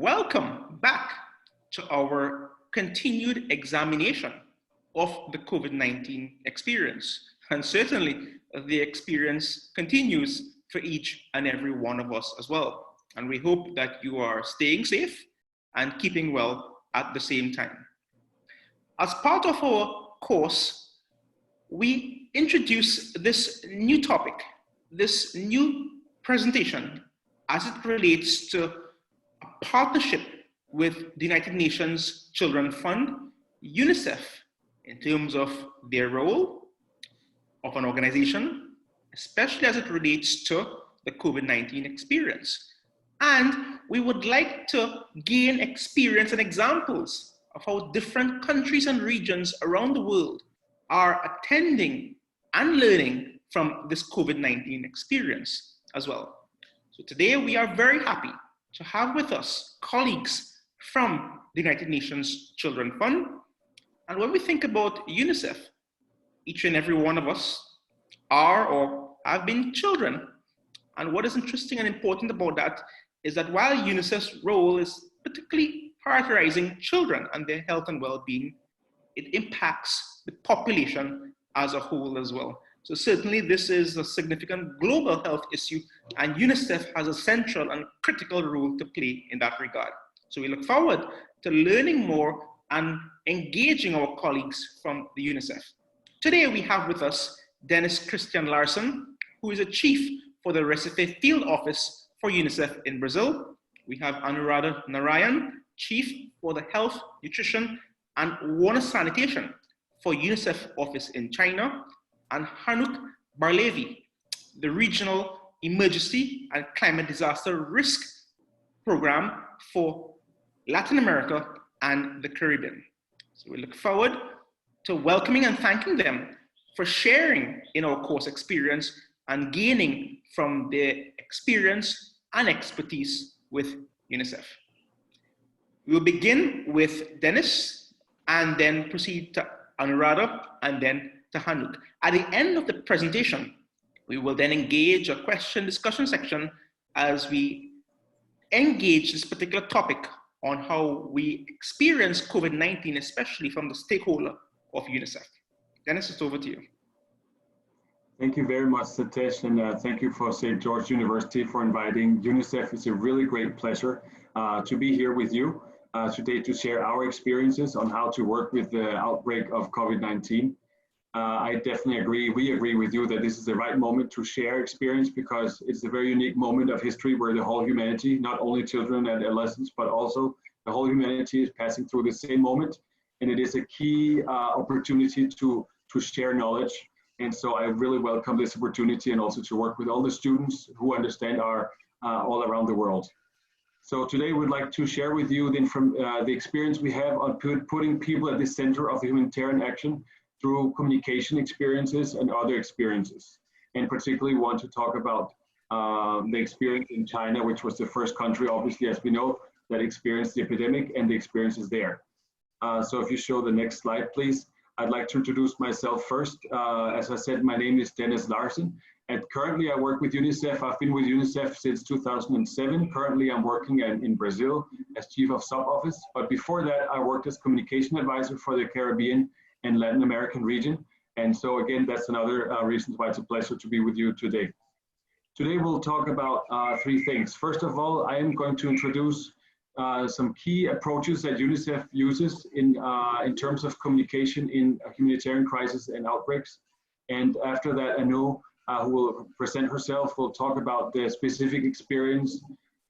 Welcome back to our continued examination of the COVID-19 experience. And certainly the experience continues for each and every one of us as well. And we hope that you are staying safe and keeping well at the same time. As part of our course, we introduce this new topic, this new presentation as it relates to a partnership with the United Nations Children Fund, UNICEF, in terms of their role of an organization, especially as it relates to the COVID-19 experience. And we would like to gain experience and examples of how different countries and regions around the world are attending and learning from this COVID-19 experience as well. So today we are very happy to have with us colleagues from the United Nations Children Fund. And when we think about UNICEF, each and every one of us are or have been children. And what is interesting and important about that is that while UNICEF's role is particularly prioritizing children and their health and well-being, it impacts the population as a whole as well. So certainly this is a significant global health issue, and UNICEF has a central and critical role to play in that regard. So we look forward to learning more and engaging our colleagues from the UNICEF. Today we have with us Dennis Christian Larson, who is a chief for the Recife Field Office for UNICEF in Brazil. We have Anuradha Narayan, chief for the Health, Nutrition and Water Sanitation for UNICEF office in China, and Hanuk Barlevi, the Regional Emergency and Climate Disaster Risk Program for Latin America and the Caribbean. So we look forward to welcoming and thanking them for sharing in our course experience and gaining from their experience and expertise with UNICEF. We'll begin with Dennis and then proceed to Anuradha and then to Hanuk. At the end of the presentation, we will then engage a question discussion section as we engage this particular topic on how we experience COVID-19, especially from the stakeholder of UNICEF. Dennis, it's over to you. Thank you very much, Satish, and thank you for St. George University for inviting UNICEF. It's a really great pleasure to be here with you today to share our experiences on how to work with the outbreak of COVID-19. I definitely agree, we agree with you that this is the right moment to share experience because it's a very unique moment of history where the whole humanity, not only children and adolescents, but also the whole humanity is passing through the same moment. And it is a key opportunity to share knowledge. And so I really welcome this opportunity and also to work with all the students who understand our all around the world. So today we'd like to share with you the experience we have on putting people at the center of humanitarian action through communication experiences and other experiences. And particularly want to talk about the experience in China, which was the first country, obviously, as we know, that experienced the epidemic and the experiences there. So if you show the next slide, please. I'd like to introduce myself first. As I said, my name is Dennis Larson, and currently I work with UNICEF. I've been with UNICEF since 2007. Currently I'm working in Brazil as Chief of Sub-Office, but before that I worked as Communication Advisor for the Caribbean and Latin American region. And so again, that's another reason why it's a pleasure to be with you today. Today we'll talk about three things. First of all, I am going to introduce some key approaches that UNICEF uses in terms of communication in a humanitarian crisis and outbreaks. And after that, Anu, who will present herself, will talk about the specific experience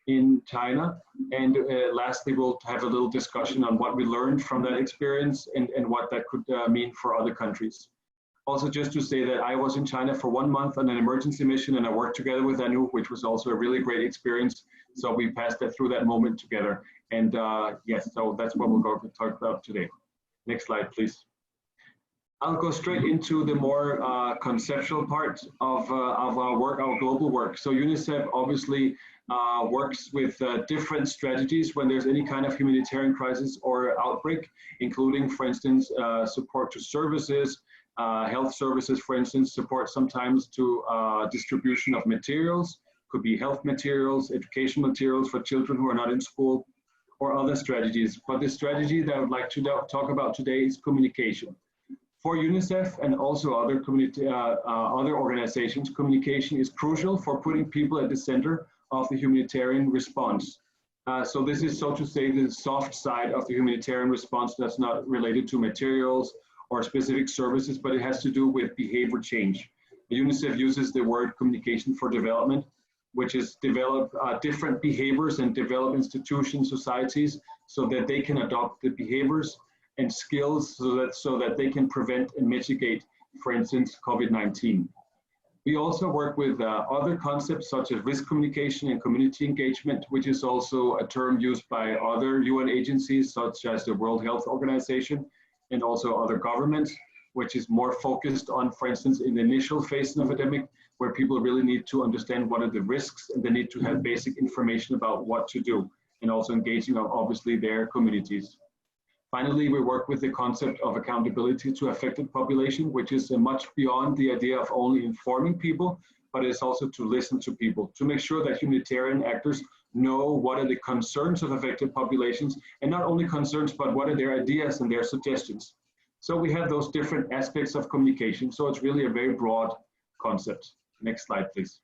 in China. And lastly, we'll have a little discussion on what we learned from that experience and what that could mean for other countries. Also, just to say that I was in China for 1 month on an emergency mission and I worked together with Anu, which was also a really great experience. So we passed through that moment together. And yes, so that's what we're going to talk about today. Next slide, please. I'll go straight into the more conceptual part of our work, our global work. So UNICEF obviously works with different strategies when there's any kind of humanitarian crisis or outbreak, including, for instance, support to services, health services, for instance, support sometimes to distribution of materials, could be health materials, education materials for children who are not in school, or other strategies. But the strategy that I would like to talk about today is communication. For UNICEF and also other other organizations, communication is crucial for putting people at the center of the humanitarian response. So this is, so to say, the soft side of the humanitarian response that's not related to materials or specific services, but it has to do with behavior change. UNICEF uses the word communication for development, which is develop different behaviors and develop institutions, societies, so that they can adopt the behaviors and skills so that they can prevent and mitigate, for instance, COVID-19. We also work with other concepts such as risk communication and community engagement, which is also a term used by other UN agencies such as the World Health Organization and also other governments, which is more focused on, for instance, in the initial phase of the epidemic, where people really need to understand what are the risks and they need to have basic information about what to do, and also engaging obviously their communities. Finally, we work with the concept of accountability to affected population, which is much beyond the idea of only informing people, but it's also to listen to people, to make sure that humanitarian actors know what are the concerns of affected populations, and not only concerns, but what are their ideas and their suggestions. So we have those different aspects of communication, so it's really a very broad concept. Next slide, please.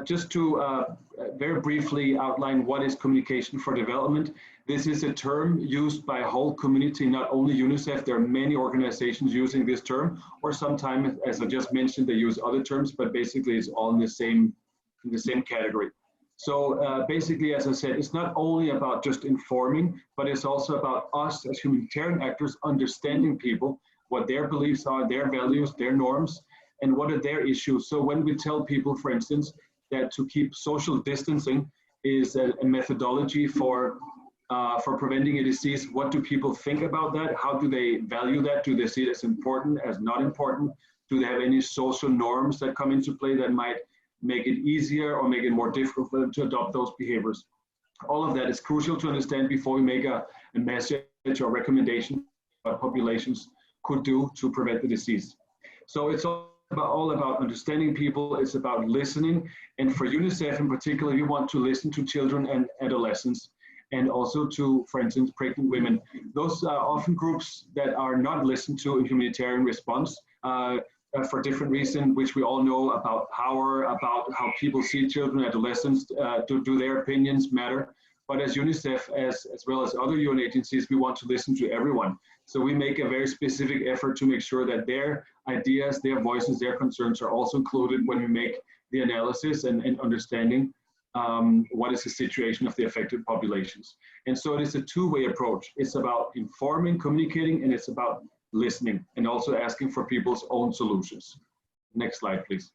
Just to very briefly outline what is communication for development. This is a term used by a whole community, not only UNICEF. There are many organizations using this term, or sometimes, as I just mentioned, they use other terms, but basically it's all in the same category. So basically, as I said, it's not only about just informing, but it's also about us as humanitarian actors understanding people, what their beliefs are, their values, their norms, and what are their issues. So when we tell people, for instance, that to keep social distancing is a methodology for preventing a disease, what do people think about that? How do they value that? Do they see it as important, as not important? Do they have any social norms that come into play that might make it easier or make it more difficult for them to adopt those behaviors? All of that is crucial to understand before we make a message or recommendation what populations could do to prevent the disease. So it's all about understanding people, it's about listening. And for UNICEF in particular, we want to listen to children and adolescents, and also to, for instance, pregnant women. Those are often groups that are not listened to in humanitarian response for different reasons, which we all know about power, about how people see children, adolescents, do their opinions matter. But as UNICEF, as well as other UN agencies, we want to listen to everyone. So we make a very specific effort to make sure that their ideas, their voices, their concerns are also included when we make the analysis and understanding what is the situation of the affected populations. And so it is a two-way approach. It's about informing, communicating, and it's about listening, and also asking for people's own solutions. Next slide, please.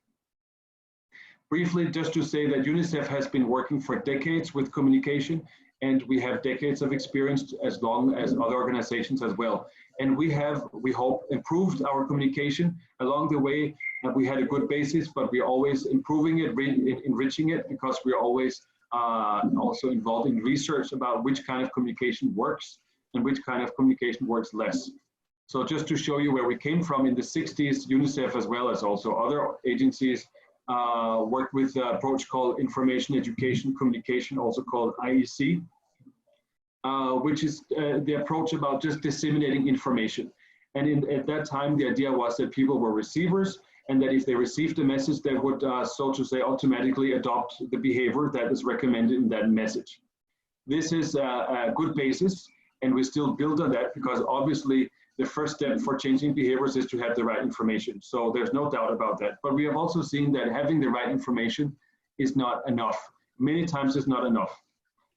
Briefly, just to say that UNICEF has been working for decades with communication, and we have decades of experience as long as other organizations as well. And we have, we hope, improved our communication along the way. We had a good basis, but we're always improving it, enriching it, because we're always also involved in research about which kind of communication works and which kind of communication works less. So just to show you where we came from, in the 60s, UNICEF, as well as also other agencies, worked with an approach called Information, Education, Communication, also called IEC, which is the approach about just disseminating information. And at that time, the idea was that people were receivers, and that if they received a message, they would, so to say, automatically adopt the behavior that is recommended in that message. This is a good basis, and we still build on that, because obviously the first step for changing behaviors is to have the right information. So there's no doubt about that. But we have also seen that having the right information is not enough. Many times it's not enough.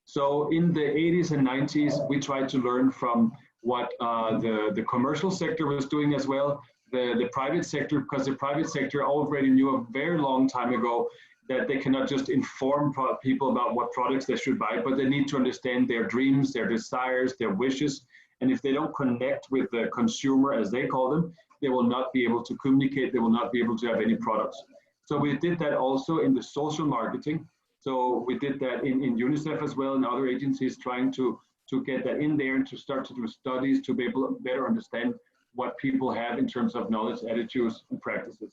So in the 80s and 90s, we tried to learn from what the commercial sector was doing as well, the private sector, because the private sector already knew a very long time ago that they cannot just inform people about what products they should buy, but they need to understand their dreams, their desires, their wishes. And if they don't connect with the consumer, as they call them, they will not be able to communicate, they will not be able to have any products. So we did that also in the social marketing. So we did that in UNICEF as well, and other agencies, trying to get that in there and to start to do studies to be able to better understand what people have in terms of knowledge, attitudes, and practices.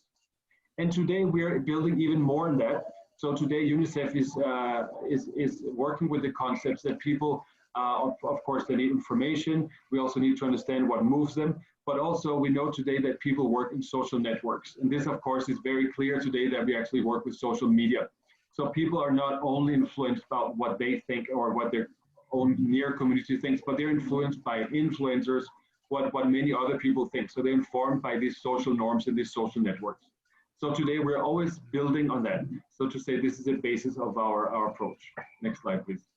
And today we are building even more on that. So today UNICEF is working with the concepts that people, of course, they need information. We also need to understand what moves them. But also we know today that people work in social networks. And this, of course, is very clear today that we actually work with social media. So people are not only influenced about what they think or what their own near community thinks, but they're influenced by influencers, what many other people think. So they're informed by these social norms and these social networks. So today we're always building on that. So to say this is the basis of our approach. Next slide, please.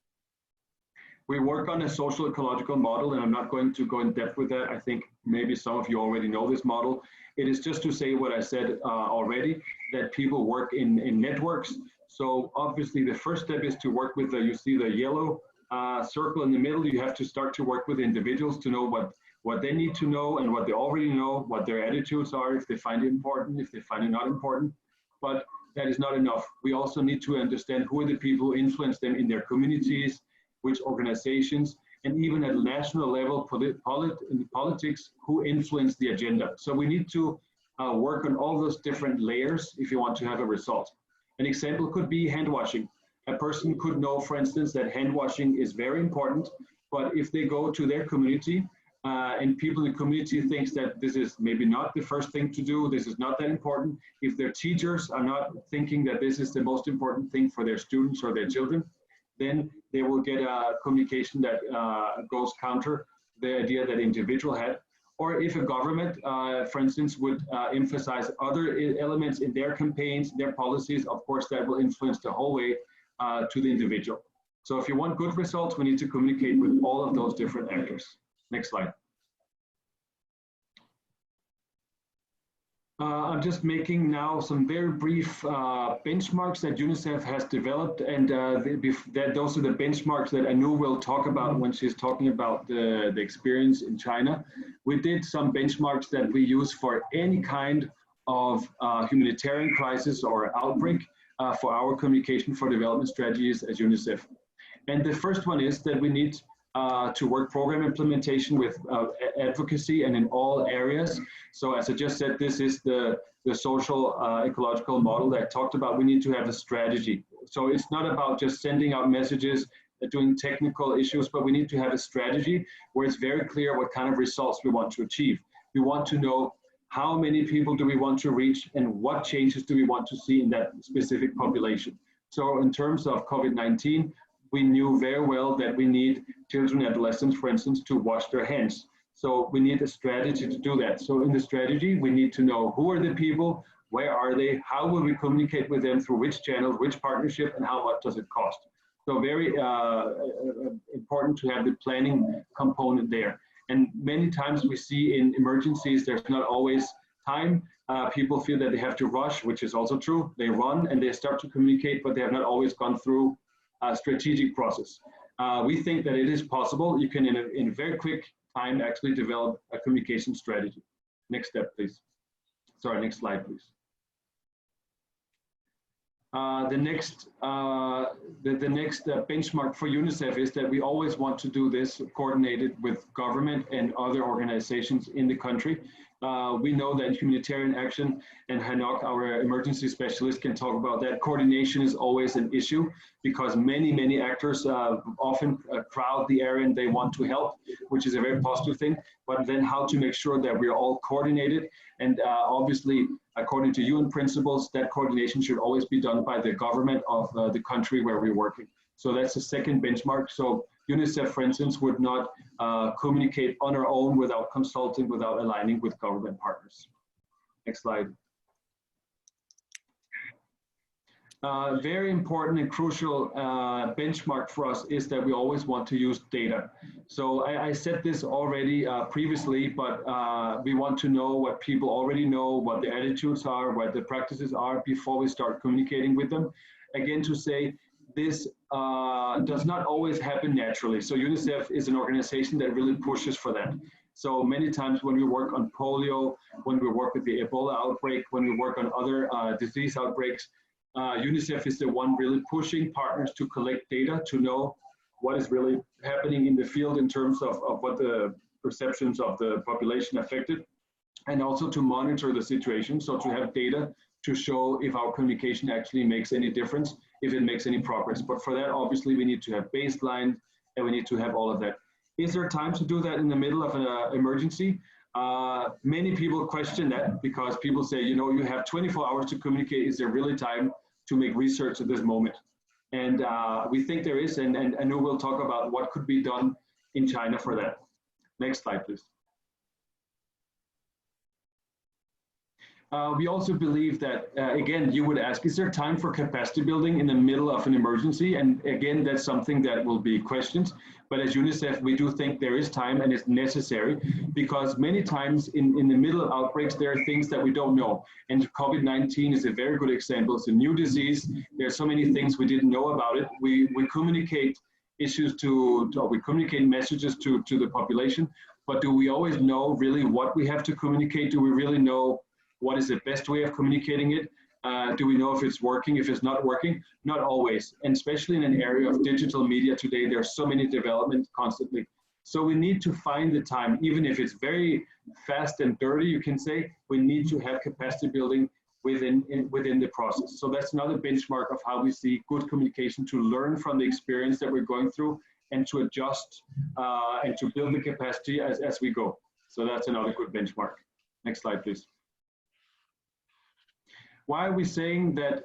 We work on a social ecological model, and I'm not going to go in depth with that. I think maybe some of you already know this model. It is just to say what I said already, that people work in networks. So obviously the first step is to work with you see the yellow circle in the middle. You have to start to work with individuals to know what they need to know and what they already know, what their attitudes are, if they find it important, if they find it not important. But that is not enough. We also need to understand who are the people who influence them in their communities, which organizations, and even at national level, in politics, who influence the agenda. So we need to work on all those different layers if you want to have a result. An example could be hand washing. A person could know, for instance, that hand washing is very important, but if they go to their community and people in the community thinks that this is maybe not the first thing to do, this is not that important, if their teachers are not thinking that this is the most important thing for their students or their children, then they will get a communication that goes counter the idea that individual had. Or if a government, for instance, would emphasize other elements in their campaigns, their policies, of course, that will influence the whole way to the individual. So if you want good results, we need to communicate with all of those different actors. Next slide. I'm just making now some very brief benchmarks that UNICEF has developed, and those are the benchmarks that Anu will talk about when she's talking about the experience in China. We did some benchmarks that we use for any kind of humanitarian crisis or outbreak for our communication for development strategies as UNICEF. And the first one is that we need to work program implementation with advocacy and in all areas. So as I just said, this is the social ecological model that I talked about. We need to have a strategy. So it's not about just sending out messages, doing technical issues, but we need to have a strategy where it's very clear what kind of results we want to achieve. We want to know how many people do we want to reach and what changes do we want to see in that specific population. So in terms of COVID-19, we knew very well that we need children and adolescents, for instance, to wash their hands. So we need a strategy to do that. So in the strategy, we need to know who are the people, where are they, how will we communicate with them, through which channels, which partnership, and how much does it cost. So very important to have the planning component there. And many times we see in emergencies, there's not always time. People feel that they have to rush, which is also true. They run and they start to communicate, but they have not always gone through a strategic process. We think that it is possible. You can, in a very quick time, actually develop a communication strategy. Next step, please. Sorry, next slide, please. The next benchmark for UNICEF is that we always want to do this coordinated with government and other organizations in the country. We know that humanitarian action, and Hanok, our emergency specialist, can talk about that. Coordination is always an issue because many actors often crowd the area and they want to help, which is a very positive thing. But then how to make sure that we're all coordinated, and obviously, according to UN principles, that coordination should always be done by the government of the country where we're working. So that's the second benchmark. So UNICEF, for instance, would not communicate on our own without consulting, without aligning with government partners. Next slide. Very important and crucial benchmark for us is that we always want to use data. So I said this already previously, but we want to know what people already know, what the attitudes are, what the practices are before we start communicating with them. Again, to say this does not always happen naturally. So UNICEF is an organization that really pushes for that. So many times when we work on polio, when we work with the Ebola outbreak, when we work on other disease outbreaks, UNICEF is the one really pushing partners to collect data to know what is really happening in the field in terms of what the perceptions of the population affected, and also to monitor the situation. So to have data to show if our communication actually makes any difference, if it makes any progress. But for that, obviously, we need to have baseline and we need to have all of that. Is there time to do that in the middle of an emergency? Many people question that because people say, you know, you have 24 hours to communicate. Is there really time to make research at this moment? And we think there is, and Anu will talk about what could be done in China for that. Next slide, please. We also believe that, again, you would ask, is there time for capacity building in the middle of an emergency? And again, that's something that will be questioned. But as UNICEF, we do think there is time and it's necessary because many times in the middle of outbreaks, there are things that we don't know. And COVID-19 is a very good example. It's a new disease. There are so many things we didn't know about it. We communicate issues we communicate messages to the population, but do we always know really what we have to communicate? Do we really know what is the best way of communicating it? Do we know if it's working, if it's not working? Not always, and especially in an area of digital media today, there are so many developments constantly. So we need to find the time, even if it's very fast and dirty, you can say, we need to have capacity building within the process. So that's another benchmark of how we see good communication, to learn from the experience that we're going through and to adjust and to build the capacity as we go. So that's another good benchmark. Next slide, please. Why are we saying that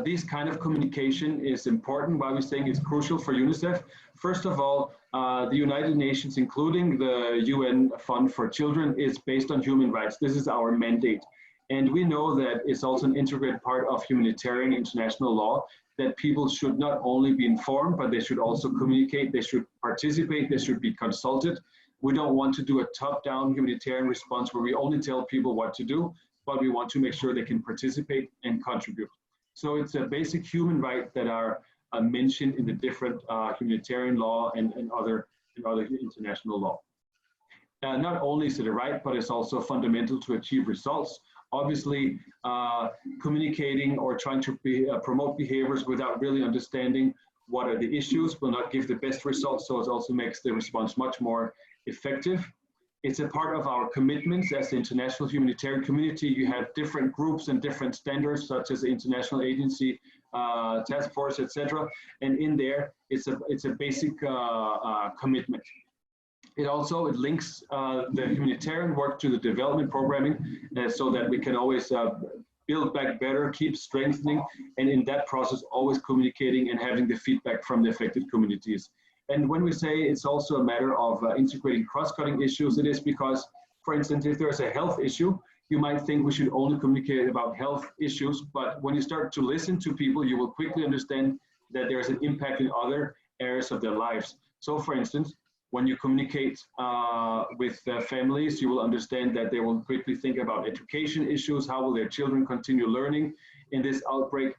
this kind of communication is important? Why are we saying it's crucial for UNICEF? First of all, the United Nations, including the UN Fund for Children, is based on human rights. This is our mandate. And we know that it's also an integrated part of humanitarian international law, that people should not only be informed, but they should also communicate, they should participate, they should be consulted. We don't want to do a top-down humanitarian response where we only tell people what to do, but we want to make sure they can participate and contribute. So it's a basic human right that are mentioned in the different humanitarian law and other international law. Not only is it a right, but it's also fundamental to achieve results. Obviously, communicating or trying to promote behaviors without really understanding what are the issues will not give the best results, so it also makes the response much more effective. It's a part of our commitments as the international humanitarian community. You have different groups and different standards, such as the International Agency, Task Force, etc. And in there, it's a basic commitment. It links the humanitarian work to the development programming so that we can always build back better, keep strengthening, and in that process, always communicating and having the feedback from the affected communities. And when we say it's also a matter of integrating cross-cutting issues, it is because, for instance, if there's a health issue, you might think we should only communicate about health issues, but when you start to listen to people, you will quickly understand that there's an impact in other areas of their lives. So for instance, when you communicate with families, you will understand that they will quickly think about education issues, how will their children continue learning in this outbreak.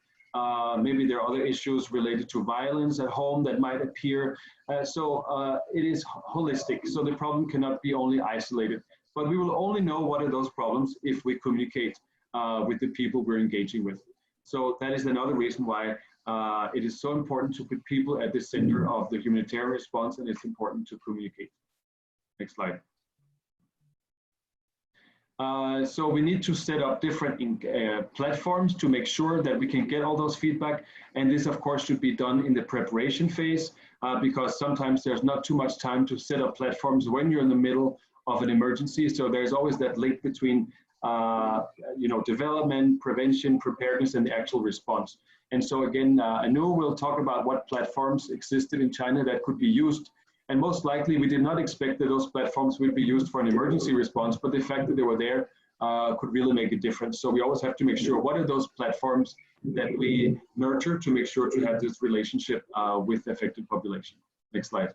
Maybe there are other issues related to violence at home that might appear. It is holistic, so the problem cannot be only isolated. But we will only know what are those problems if we communicate with the people we're engaging with. So that is another reason why it is so important to put people at the center of the humanitarian response, and it's important to communicate. Next slide. So we need to set up different platforms to make sure that we can get all those feedback. And this, of course, should be done in the preparation phase because sometimes there's not too much time to set up platforms when you're in the middle of an emergency. So there's always that link between development, prevention, preparedness, and the actual response. And so again, Anu will talk about what platforms existed in China that could be used. And most likely, we did not expect that those platforms would be used for an emergency response, but the fact that they were there could really make a difference. So we always have to make sure what are those platforms that we nurture to make sure to have this relationship with the affected population. Next slide.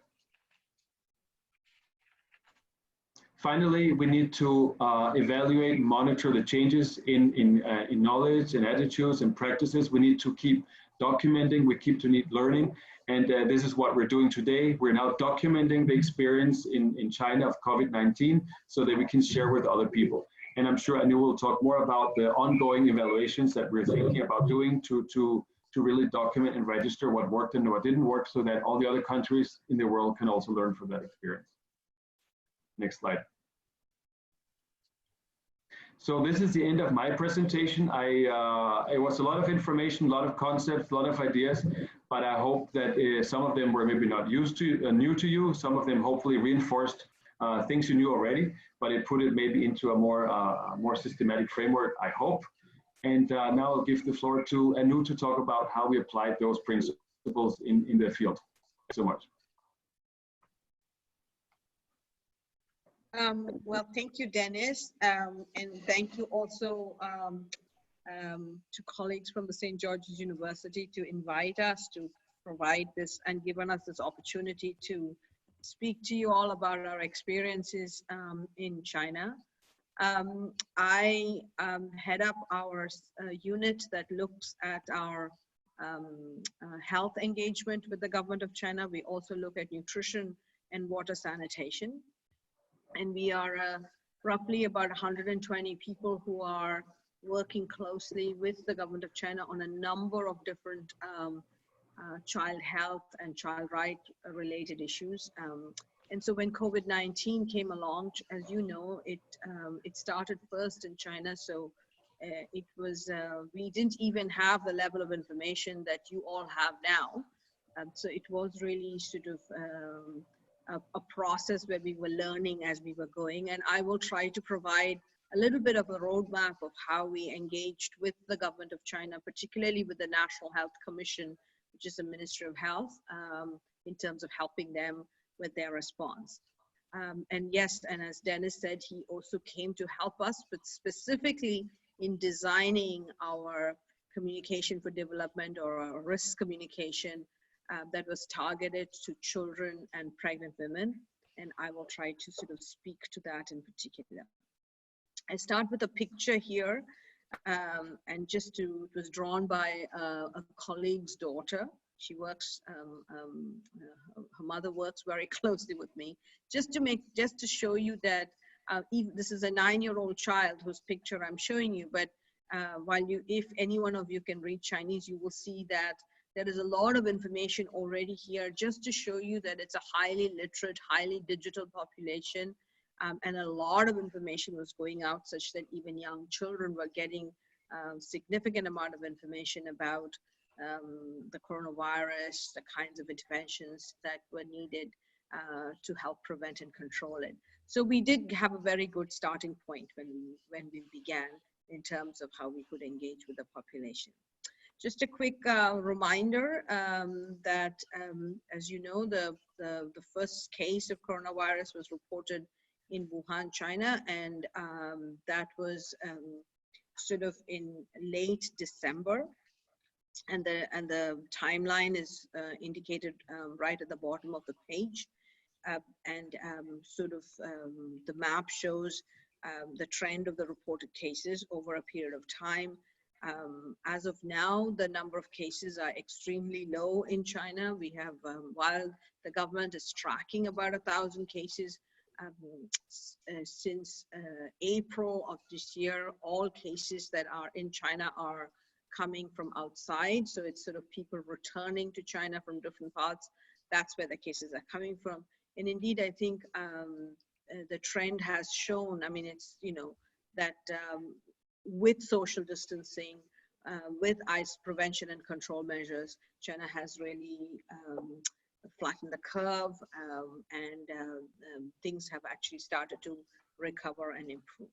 Finally, we need to evaluate, monitor the changes in knowledge and attitudes and practices. We need to keep documenting, we need learning. And this is what we're doing today. We're now documenting the experience in China of COVID-19 so that we can share with other people. And I'm sure Anu will talk more about the ongoing evaluations that we're thinking about doing to really document and register what worked and what didn't work so that all the other countries in the world can also learn from that experience. Next slide. So this is the end of my presentation. It was a lot of information, a lot of concepts, a lot of ideas, but I hope that some of them were maybe not used to, new to you. Some of them hopefully reinforced things you knew already, but it put it maybe into a more systematic framework, I hope. And now I'll give the floor to Anu to talk about how we applied those principles in the field. Thanks so much. Well, thank you, Dennis. And thank you also to colleagues from the St. George's University to invite us to provide this and given us this opportunity to speak to you all about our experiences in China. I head up our unit that looks at our health engagement with the government of China. We also look at nutrition and water sanitation. And we are roughly about 120 people who are working closely with the government of China on a number of different child health and child right related issues. And so when COVID-19 came along, as you know, it started first in China. So it was, we didn't even have the level of information that you all have now. So it was really sort of a process where we were learning as we were going. And I will try to provide a little bit of a roadmap of how we engaged with the government of China, particularly with the National Health Commission, which is the Ministry of Health, in terms of helping them with their response. And yes, and as Dennis said, he also came to help us, but specifically in designing our communication for development or our risk communication that was targeted to children and pregnant women. And I will try to sort of speak to that in particular. I start with a picture here, and just to, it was drawn by a colleague's daughter. She works, her mother works very closely with me, just to show you that even, this is a 9-year-old child whose picture I'm showing you, but if any one of you can read Chinese, you will see that there is a lot of information already here, just to show you that it's a highly literate, highly digital population, and a lot of information was going out such that even young children were getting significant amount of information about the coronavirus, the kinds of interventions that were needed to help prevent and control it. So we did have a very good starting point when we began in terms of how we could engage with the population. Just a quick reminder that, as you know, the first case of coronavirus was reported in Wuhan, China, and that was sort of in late December. And the timeline is indicated right at the bottom of the page. The map shows the trend of the reported cases over a period of time. As of now, the number of cases are extremely low in China. We have, while the government is tracking about 1,000 cases, since April of this year, all cases that are in China are coming from outside. So it's sort of people returning to China from different parts. That's where the cases are coming from. And indeed, I think the trend has shown, I mean, it's, you know, that with social distancing, with prevention and control measures, China has really flattened the curve, and things have actually started to recover and improve.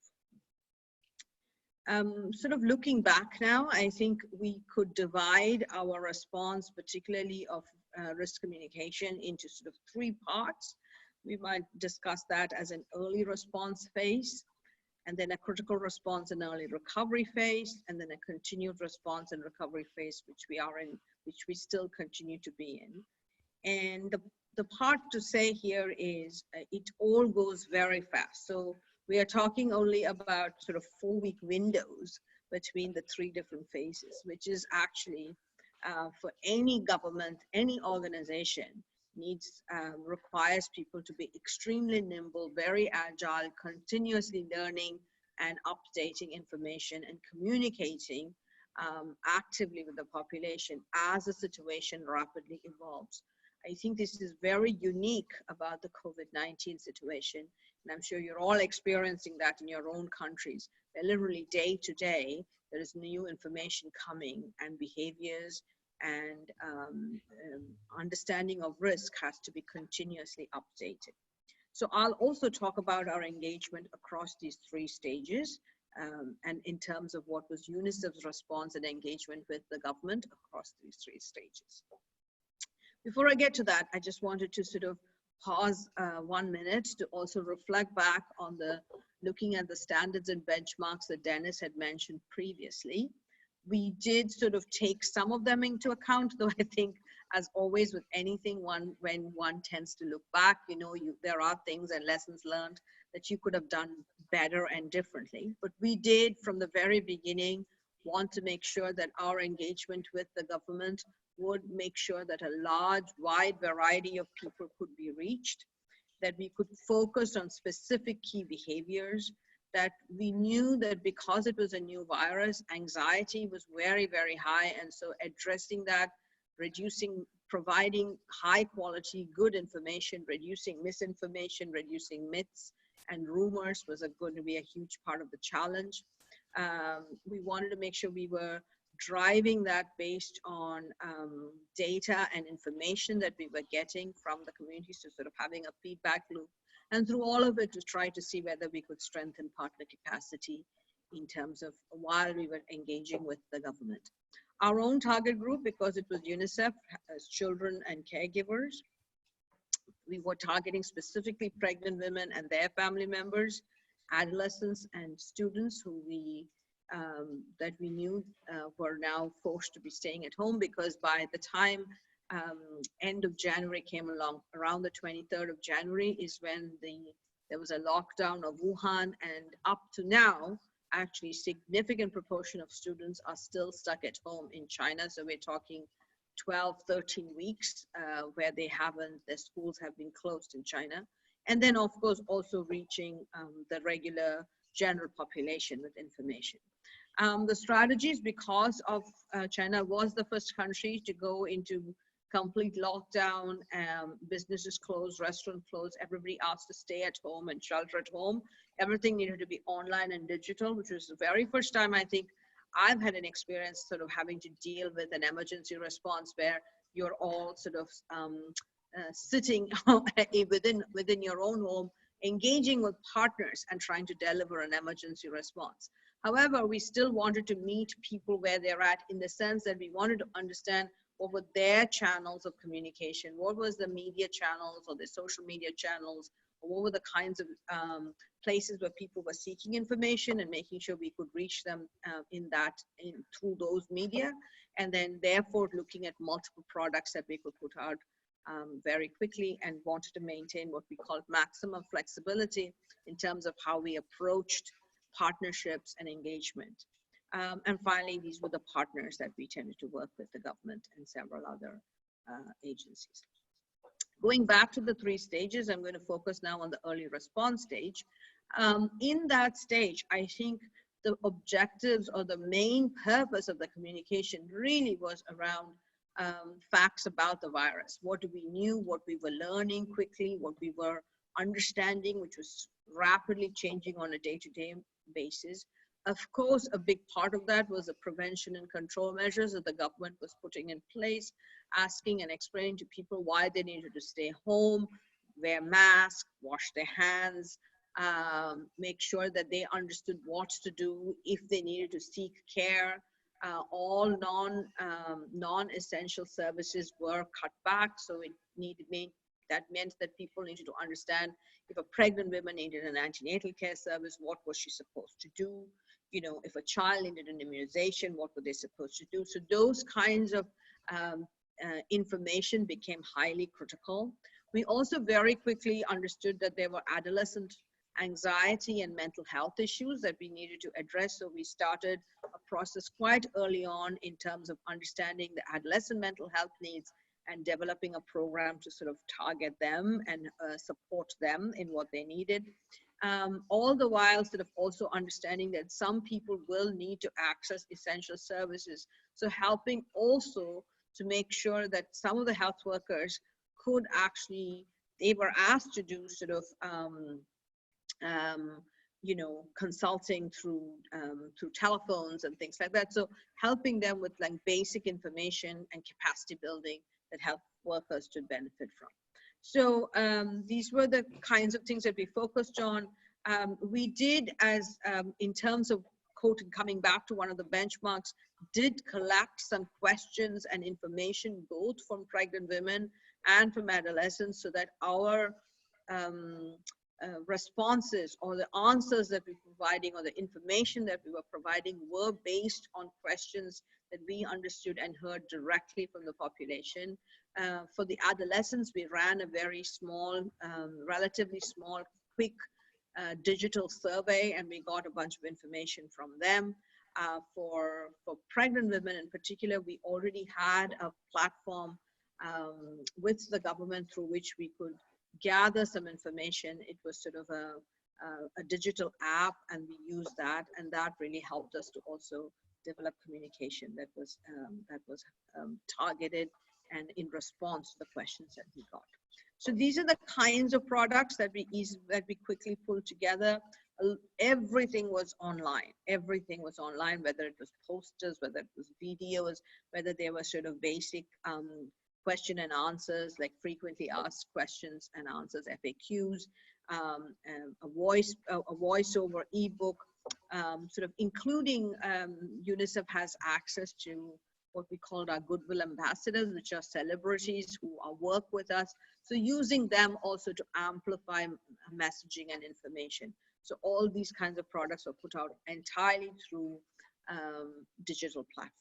Sort of looking back now, I think we could divide our response, particularly of risk communication, into sort of 3 parts. We might discuss that as an early response phase, and then a critical response and early recovery phase, and then a continued response and recovery phase, which we are in, which we still continue to be in. And the part to say here is it all goes very fast. So we are talking only about sort of 4-week windows between the 3 different phases, which is actually for any government, any organization requires people to be extremely nimble, very agile, continuously learning and updating information and communicating actively with the population as the situation rapidly evolves. I think this is very unique about the COVID-19 situation, and I'm sure you're all experiencing that in your own countries, literally day to day, there is new information coming, and behaviors and understanding of risk has to be continuously updated. So I'll also talk about our engagement across these three stages, and in terms of what was UNICEF's response and engagement with the government across these three stages. Before I get to that, I just wanted to sort of pause 1 minute to also reflect back on looking at the standards and benchmarks that Dennis had mentioned previously. We did sort of take some of them into account, though I think, as always with anything, when one tends to look back, there are things and lessons learned that you could have done better and differently. But we did, from the very beginning, want to make sure that our engagement with the government would make sure that a large, wide variety of people could be reached, that we could focus on specific key behaviors, that we knew that because it was a new virus, anxiety was very, very high. And so addressing that, providing high quality, good information, reducing misinformation, reducing myths and rumors was going to be a huge part of the challenge. We wanted to make sure we were driving that based on data and information that we were getting from the communities, to sort of having a feedback loop. And through all of it, to try to see whether we could strengthen partner capacity in terms of while we were engaging with the government. Our own target group, because it was UNICEF, as children and caregivers, we were targeting specifically pregnant women and their family members, adolescents and students who that we knew were now forced to be staying at home, because by the time end of January came along, around the 23rd of January is when there was a lockdown of Wuhan, and up to now, actually significant proportion of students are still stuck at home in China. So we're talking 12, 13 weeks where their schools have been closed in China. And then of course also reaching the regular general population with information. The strategies, because of China was the first country to go into complete lockdown, businesses closed, restaurants closed, everybody asked to stay at home and shelter at home. Everything needed to be online and digital, which was the very first time I think I've had an experience sort of having to deal with an emergency response where you're all sort of sitting within your own home, engaging with partners and trying to deliver an emergency response. However, we still wanted to meet people where they're at, in the sense that we wanted to understand what were their channels of communication, what was the media channels or the social media channels, or what were the kinds of places where people were seeking information, and making sure we could reach them through those media, and then therefore looking at multiple products that we could put out very quickly, and wanted to maintain what we called maximum flexibility in terms of how we approached partnerships and engagement. And finally, these were the partners that we tended to work with, the government and several other agencies. Going back to the three stages, I'm going to focus now on the early response stage. In that stage, I think the objectives or the main purpose of the communication really was around facts about the virus. What we knew, what we were learning quickly, what we were understanding, which was rapidly changing on a day-to-day basis. Of course, a big part of that was the prevention and control measures that the government was putting in place, asking and explaining to people why they needed to stay home, wear masks, wash their hands, make sure that they understood what to do if they needed to seek care. All non-essential services were cut back, so that meant that people needed to understand if a pregnant woman needed an antenatal care service, what was she supposed to do? If a child needed an immunization, what were they supposed to do? So those kinds of information became highly critical. We also very quickly understood that there were adolescent anxiety and mental health issues that we needed to address. So we started a process quite early on in terms of understanding the adolescent mental health needs and developing a program to sort of target them and support them in what they needed. All the while sort of also understanding that some people will need to access essential services. So helping also to make sure that some of the health workers could actually, they were asked to do sort of consulting through telephones and things like that. So helping them with like basic information and capacity building that help workers to benefit from. So these were the kinds of things that we focused on. We did, as in terms of coming back to one of the benchmarks, did collect some questions and information both from pregnant women and from adolescents, so that our responses or the answers that we were providing or the information that we were providing were based on questions that we understood and heard directly from the population. For the adolescents, we ran a very small, relatively small, quick digital survey, and we got a bunch of information from them. For pregnant women in particular, we already had a platform with the government through which we could gather some information. It was sort of a digital app, and we used that, and that really helped us to also develop communication that was targeted and in response to the questions that we got. So these are the kinds of products that we quickly pulled together. Everything was online. Everything was online, whether it was posters, whether it was videos, whether they were sort of basic question and answers, like frequently asked questions and answers, FAQs, a voiceover ebook, sort of including UNICEF has access to what we called our goodwill ambassadors, which are celebrities who work with us. So using them also to amplify messaging and information. So all these kinds of products were put out entirely through digital platforms.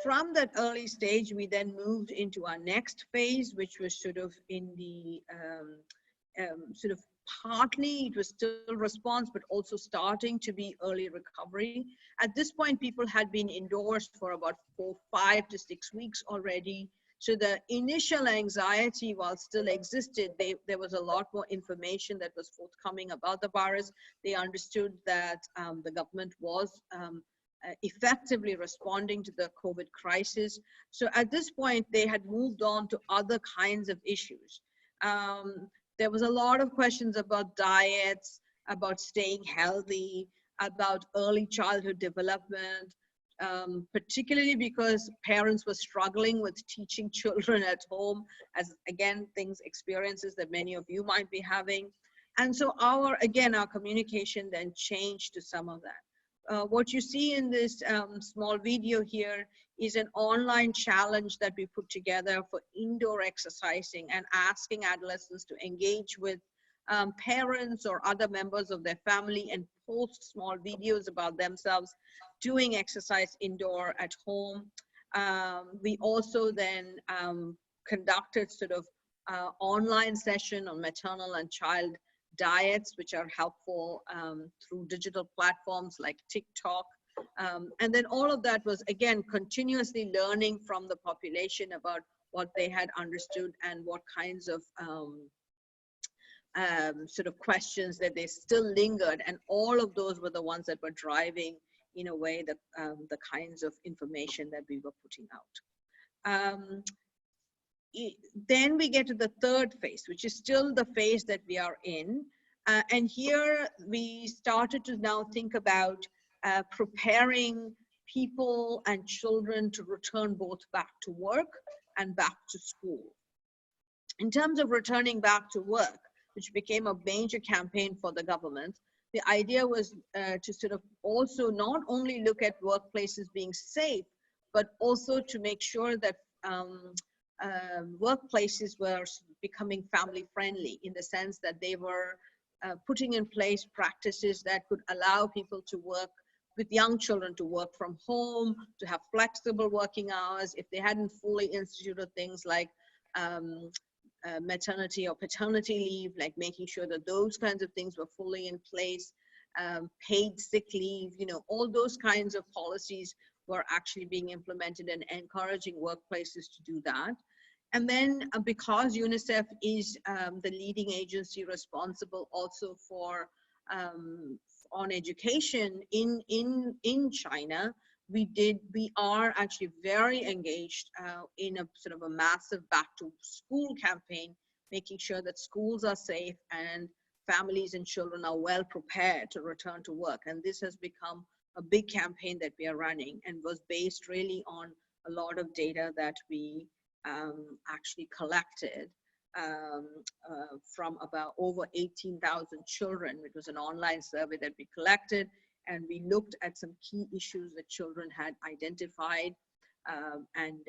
From that early stage, we then moved into our next phase, which was sort of in the sort of partly it was still response, but also starting to be early recovery. At this point, people had been indoors for about 5 to 6 weeks already. So the initial anxiety, while still existed, there was a lot more information that was forthcoming about the virus. They understood that the government was effectively responding to the COVID crisis. So at this point, they had moved on to other kinds of issues. There was a lot of questions about diets, about staying healthy, about early childhood development, particularly because parents were struggling with teaching children at home, as again, experiences that many of you might be having. And so our communication then changed to some of that. What you see in this small video here is an online challenge that we put together for indoor exercising and asking adolescents to engage with parents or other members of their family and post small videos about themselves doing exercise indoor at home. We also then conducted sort of online session on maternal and child diets, which are helpful through digital platforms like TikTok. And then all of that was, again, continuously learning from the population about what they had understood and what kinds of sort of questions that they still lingered. And all of those were the ones that were driving, in a way, the kinds of information that we were putting out. Then we get to the third phase, which is still the phase that we are in. And here we started to now think about preparing people and children to return both back to work and back to school. In terms of returning back to work, which became a major campaign for the government, the idea was to sort of also not only look at workplaces being safe, but also to make sure that workplaces were becoming family friendly, in the sense that they were putting in place practices that could allow people to work with young children, to work from home, to have flexible working hours. If they hadn't fully instituted things like maternity or paternity leave, like making sure that those kinds of things were fully in place, paid sick leave, all those kinds of policies were actually being implemented and encouraging workplaces to do that. And then because UNICEF is the leading agency responsible also for on education in China, we are actually very engaged in a sort of a massive back to school campaign, making sure that schools are safe and families and children are well prepared to return to work. And this has become a big campaign that we are running, and was based really on a lot of data that we actually collected from about over 18,000 children. It was an online survey that we collected, and we looked at some key issues that children had identified and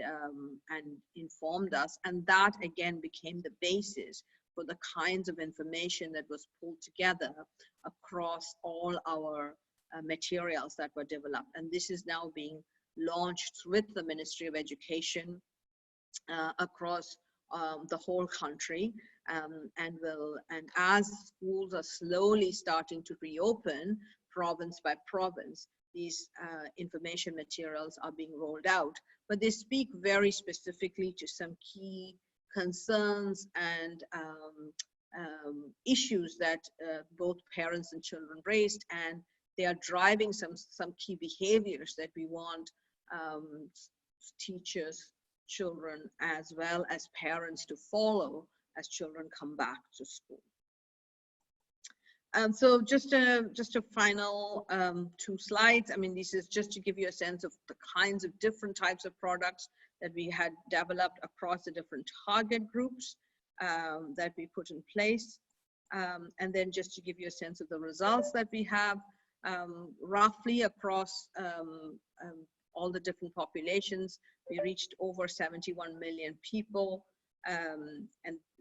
informed us. And that again became the basis for the kinds of information that was pulled together across all our materials that were developed. And this is now being launched with the Ministry of Education across the whole country, and as schools are slowly starting to reopen province by province, these information materials are being rolled out, but they speak very specifically to some key concerns and issues that both parents and children raised, and they are driving some key behaviors that we want teachers, children, as well as parents to follow as children come back to school. So just a final 2 slides. I mean, this is just to give you a sense of the kinds of different types of products that we had developed across the different target groups that we put in place. And then just to give you a sense of the results that we have, roughly across all the different populations, we reached over 71 million people, and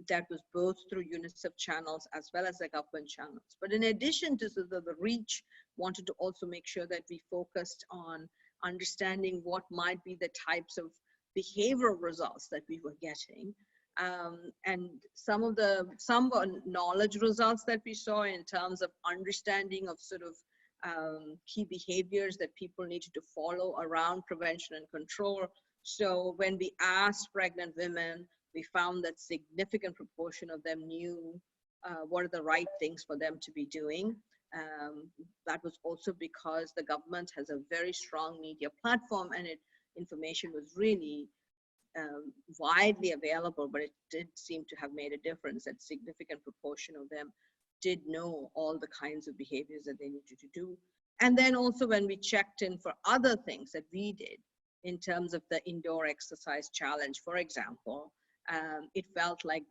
that was both through UNICEF channels as well as the government channels. But in addition to the reach, wanted to also make sure that we focused on understanding what might be the types of behavioral results that we were getting. And some knowledge results that we saw in terms of understanding of sort of key behaviors that people needed to follow around prevention and control. So when we asked pregnant women, we found that significant proportion of them knew what are the right things for them to be doing. That was also because the government has a very strong media platform, and information was really widely available, but it did seem to have made a difference. That significant proportion of them did know all the kinds of behaviors that they needed to do. And then also when we checked in for other things that we did in terms of the indoor exercise challenge, for example, it felt like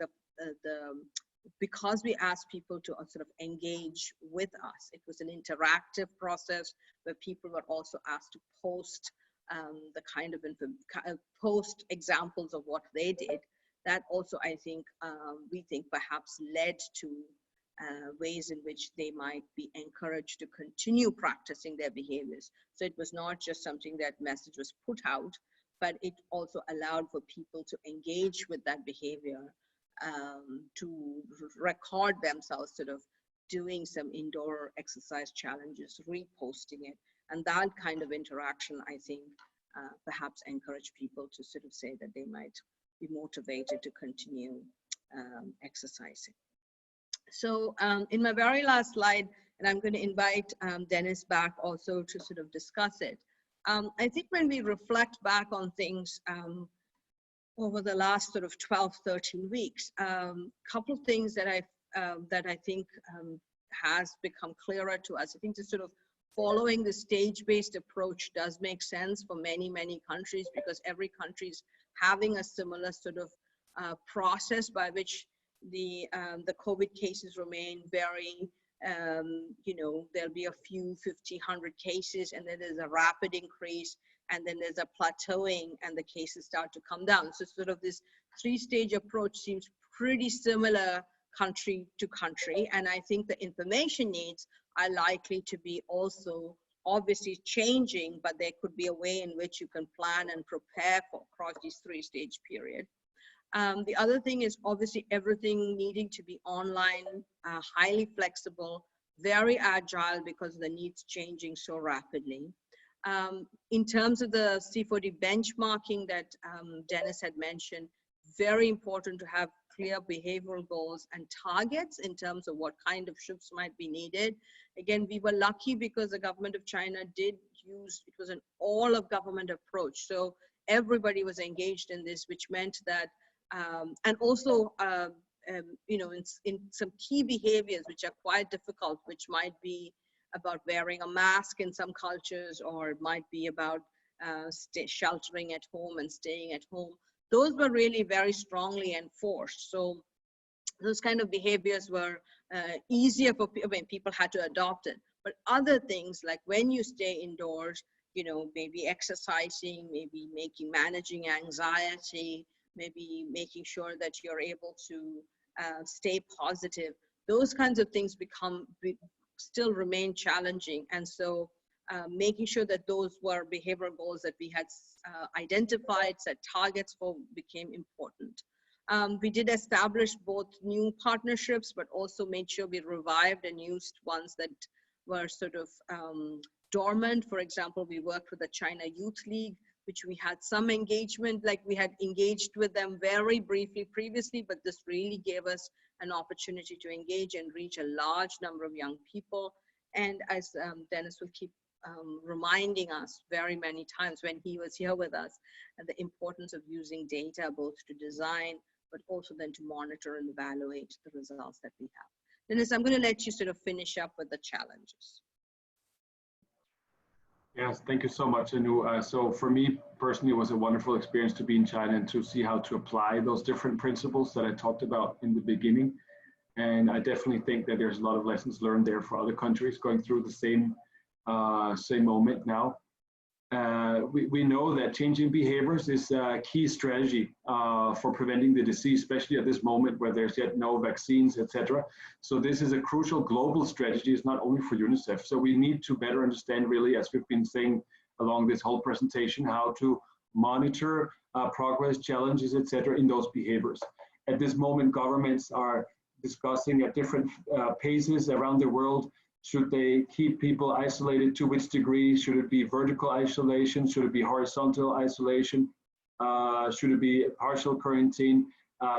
because we asked people to sort of engage with us, it was an interactive process where people were also asked to post the kind of post examples of what they did. That also, I think, we think perhaps led to ways in which they might be encouraged to continue practicing their behaviors. So it was not just something that message was put out, but it also allowed for people to engage with that behavior, to record themselves sort of doing some indoor exercise challenges, reposting it. And that kind of interaction, I think, perhaps encourage people to sort of say that they might be motivated to continue exercising. So in my very last slide, and I'm going to invite Dennis back also to sort of discuss it. I think when we reflect back on things over the last sort of 12, 13 weeks, couple of things that I think has become clearer to us. I think the sort of following the stage-based approach does make sense for many, many countries, because every country is having a similar sort of process by which the COVID cases remain very, there'll be a few 50, 100 cases, and then there's a rapid increase, and then there's a plateauing, and the cases start to come down. So sort of this 3-stage approach seems pretty similar country to country, and I think the information needs are likely to be also obviously changing, but there could be a way in which you can plan and prepare for across these 3-stage period. The other thing is obviously everything needing to be online, highly flexible, very agile because the needs changing so rapidly. In terms of the C40 benchmarking that Dennis had mentioned, very important to have clear behavioral goals and targets in terms of what kind of shifts might be needed. Again, we were lucky because the government of China did use, it was an all of government approach. So everybody was engaged in this, which meant that, and also in some key behaviors which are quite difficult, which might be about wearing a mask in some cultures, or it might be about sheltering at home and staying at home. Those were really very strongly enforced. So those kind of behaviors were easier for people when people had to adopt it. But other things like when you stay indoors, maybe exercising, maybe managing anxiety, maybe making sure that you're able to stay positive. Those kinds of things still remain challenging. And so making sure that those were behavioral goals that we had identified, set targets for, became important. We did establish both new partnerships, but also made sure we revived and used ones that were sort of dormant. For example, we worked with the China Youth League, which we had some engagement, like we had engaged with them very briefly previously, but this really gave us an opportunity to engage and reach a large number of young people. And as Dennis will keep reminding us very many times when he was here with us, the importance of using data both to design, but also then to monitor and evaluate the results that we have. Dennis, I'm going to let you sort of finish up with the challenges. Yes, thank you so much, Anu. So for me personally, it was a wonderful experience to be in China and to see how to apply those different principles that I talked about in the beginning. And I definitely think that there's a lot of lessons learned there for other countries going through the same moment now. We know that changing behaviors is a key strategy for preventing the disease, especially at this moment where there's yet no vaccines, etc. So this is a crucial global strategy. It's not only for UNICEF. So we need to better understand, really, as we've been saying along this whole presentation, how to monitor progress, challenges, etc. in those behaviors. At this moment, governments are discussing at different paces around the world. Should they keep people isolated, to which degree? Should it be vertical isolation? Should it be horizontal isolation? Should it be partial quarantine?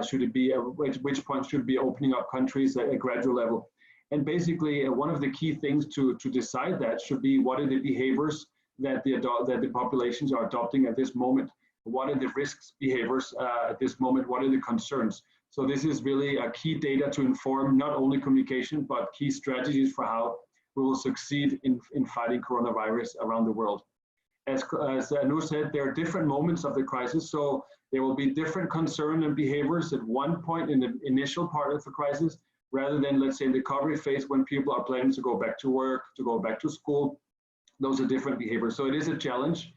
Should it be, at which point should it be opening up countries at a gradual level? And basically, one of the key things to decide that should be, what are the behaviors that the populations are adopting at this moment? What are the risks behaviors at this moment? What are the concerns? So this is really a key data to inform not only communication, but key strategies for how we will succeed in fighting coronavirus around the world. As Anu said, there are different moments of the crisis, so there will be different concern and behaviors at one point in the initial part of the crisis, rather than, let's say, the recovery phase when people are planning to go back to work, to go back to school. Those are different behaviors. So it is a challenge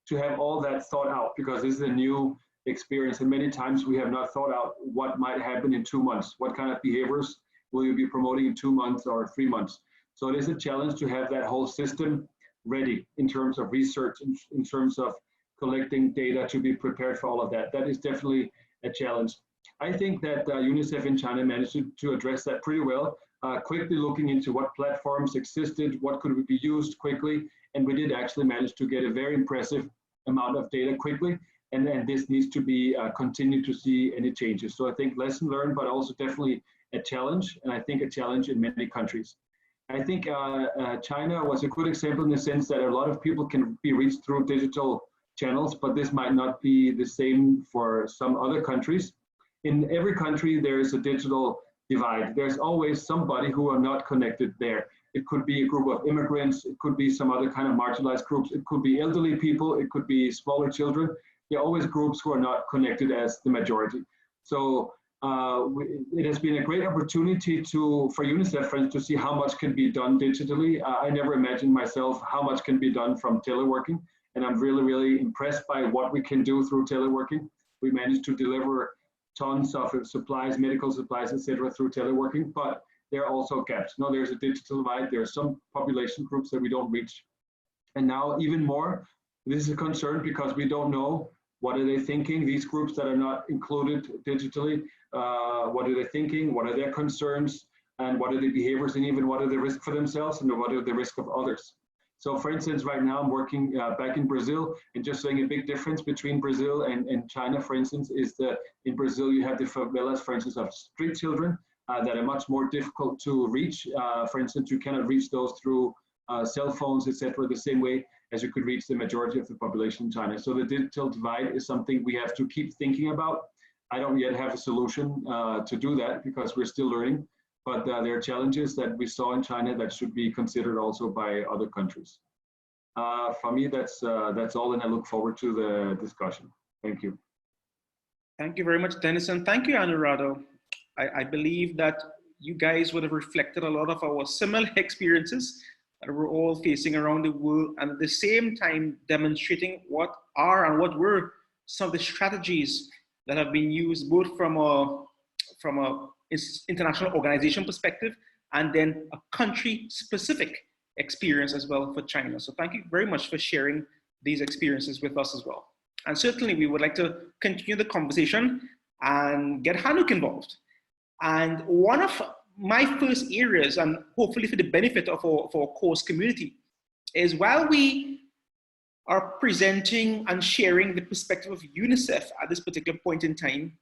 to have all that thought out, because this is a new experience, and many times we have not thought out what might happen in 2 months. What kind of behaviors will you be promoting in 2 months or 3 months? So it is a challenge to have that whole system ready in terms of research, in terms of collecting data to be prepared for all of that. That is definitely a challenge. I think that UNICEF in China managed to address that pretty well, quickly looking into what platforms existed, what could be used quickly, and we did actually manage to get a very impressive amount of data quickly. And this needs to be continued to see any changes. So I think lesson learned, but also definitely a challenge, and I think a challenge in many countries. I think China was a good example in the sense that a lot of people can be reached through digital channels, but this might not be the same for some other countries. In every country, there is a digital divide. There's always somebody who are not connected there. It could be a group of immigrants, it could be some other kind of marginalized groups, it could be elderly people, it could be smaller children. There are always groups who are not connected as the majority. So it has been a great opportunity for UNICEF friends to see how much can be done digitally. I never imagined myself how much can be done from teleworking, and I'm really, really impressed by what we can do through teleworking. We managed to deliver tons of supplies, medical supplies, etc., through teleworking, but there are also gaps. No, there's a digital divide. There are some population groups that we don't reach. And now even more, this is a concern because we don't know what are they thinking, these groups that are not included digitally, what are they thinking, what are their concerns, and what are the behaviors, and even what are the risks for themselves and what are the risks of others. So for instance, right now I'm working back in Brazil, and just saying a big difference between Brazil and China, for instance, is that in Brazil you have the favelas, for instance, of street children that are much more difficult to reach. For instance, you cannot reach those through cell phones, etc., the same way as you could reach the majority of the population in China. So the digital divide is something we have to keep thinking about. I don't yet have a solution to do that because we're still learning, but there are challenges that we saw in China that should be considered also by other countries. For me, that's all, and I look forward to the discussion. Thank you. Thank you very much, Dennis, and thank you, Anuradha. I believe that you guys would have reflected a lot of our similar experiences that we're all facing around the world, and at the same time demonstrating what are and what were some of the strategies that have been used both from a international organization perspective and then a country-specific experience as well for China. So thank you very much for sharing these experiences with us as well. And certainly we would like to continue the conversation and get Hanuk involved. And one of my first areas, and hopefully for the benefit of our course community, is while we are presenting and sharing the perspective of UNICEF at this particular point in time,